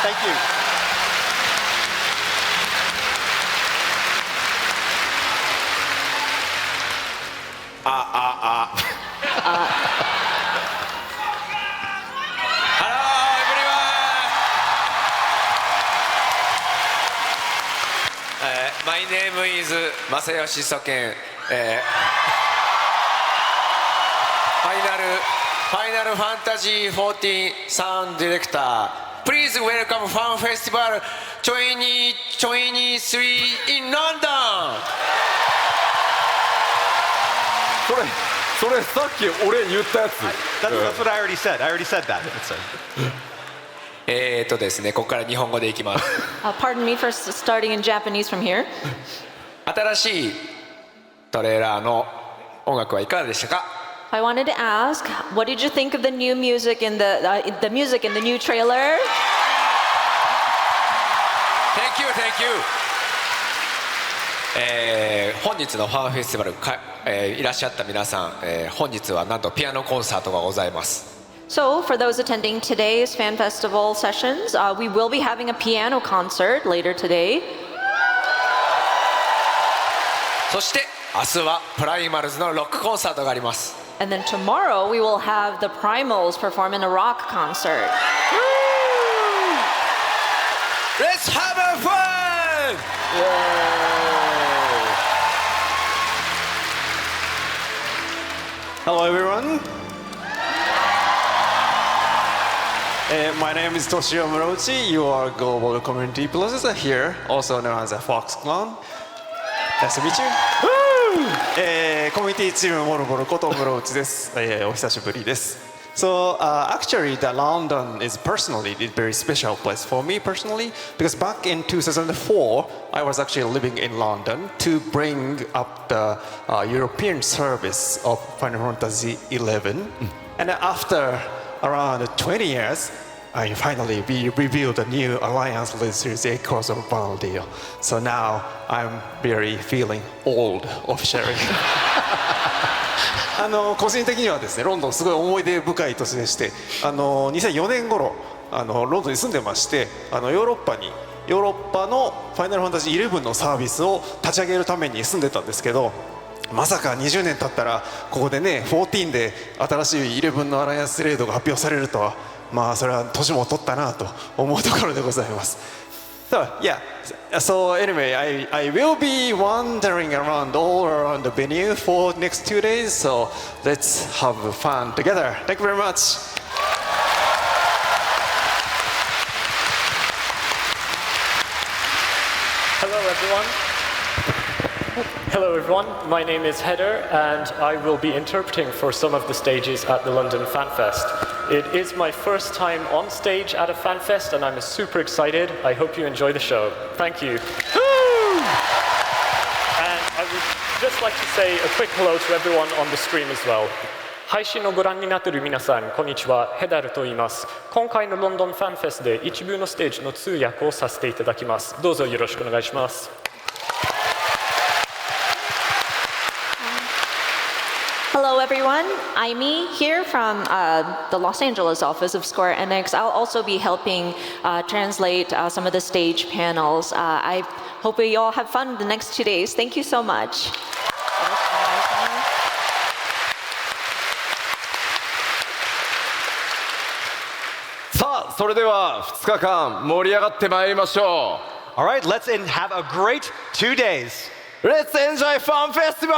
Thank you. My name is Masayoshi Soken. Final Fantasy XIV sound director. Please welcome Fan Festival 2023 in London. それさっき俺言ったやつ。That's what I already said. I already said that. ですね、ここから日本語でいきます。Pardon me for starting in Japanese from here. 新しいトレーラーの音楽はいかがでしたか？ I wanted to ask, what did you think of the new music in the music in the new trailer? Thank you, thank you. 本日のファンフェスティバルいらっしゃった皆さん、本日はなんとピアノコンサートがございます。So, for those attending today's Fan Festival sessions, we will be having a piano concert later today. そして明日はプライマルズのロックコンサートがあります。And then tomorrow we will have the Primals perform in a rock concert. Let's have a fun! Hello everyone. My name is Toshio Morochi. You are global community processor here, also known as a Fox Clone. Nice to meet you. コミュニティチームモルボルことムロウチです。お久しぶりです。So actually, the London is personally a very special place for me personally because back in 2004, I was actually living in London to bring up the European service of Final Fantasy XI, and after around 20 years, I finally revealed a new alliance with Series A crossover bundle deal. So now I'm very feeling old officially. 個人的にはですね、ロンドンすごい思い出深い都市でして、2004年頃ロンドンに住んでまして、ヨーロッパのファイナルファンタジー11のサービスを立ち上げるために住んでたんですけど、まさか20年経ったらここでね14で新しい11のアライアンスレードが発表されるとは、まあそれは年も取ったなと思うところでございます。So yeah, so anyway, I will be wandering around all around the venue for next 2 days. So let's have fun together. Thank you very much. everyone. Hello everyone, my name is Heather and I will be interpreting for some of the stages at the London Fan Fest. It is my first time on stage at a fan fest and I'm super excited. I hope you enjoy the show. Thank you. And I would just like to say a quick hello to everyone on the stream as well. 配信をご覧になっている皆さん、こんにちは。ヘダルと言います。今回のロンドンファンフェスで一部のステージの通訳をさせていただきます。どうぞよろしくお願いします。Hello everyone, I'm Me here from the Los Angeles office of Square Enix. I'll also be helping translate some of the stage panels. I hope we all have fun the next 2 days. Thank you so much. さあ、それでは2日間盛り上がってまいりましょう。All right, let's have a great 2 days. Let's enjoy Fun Festival!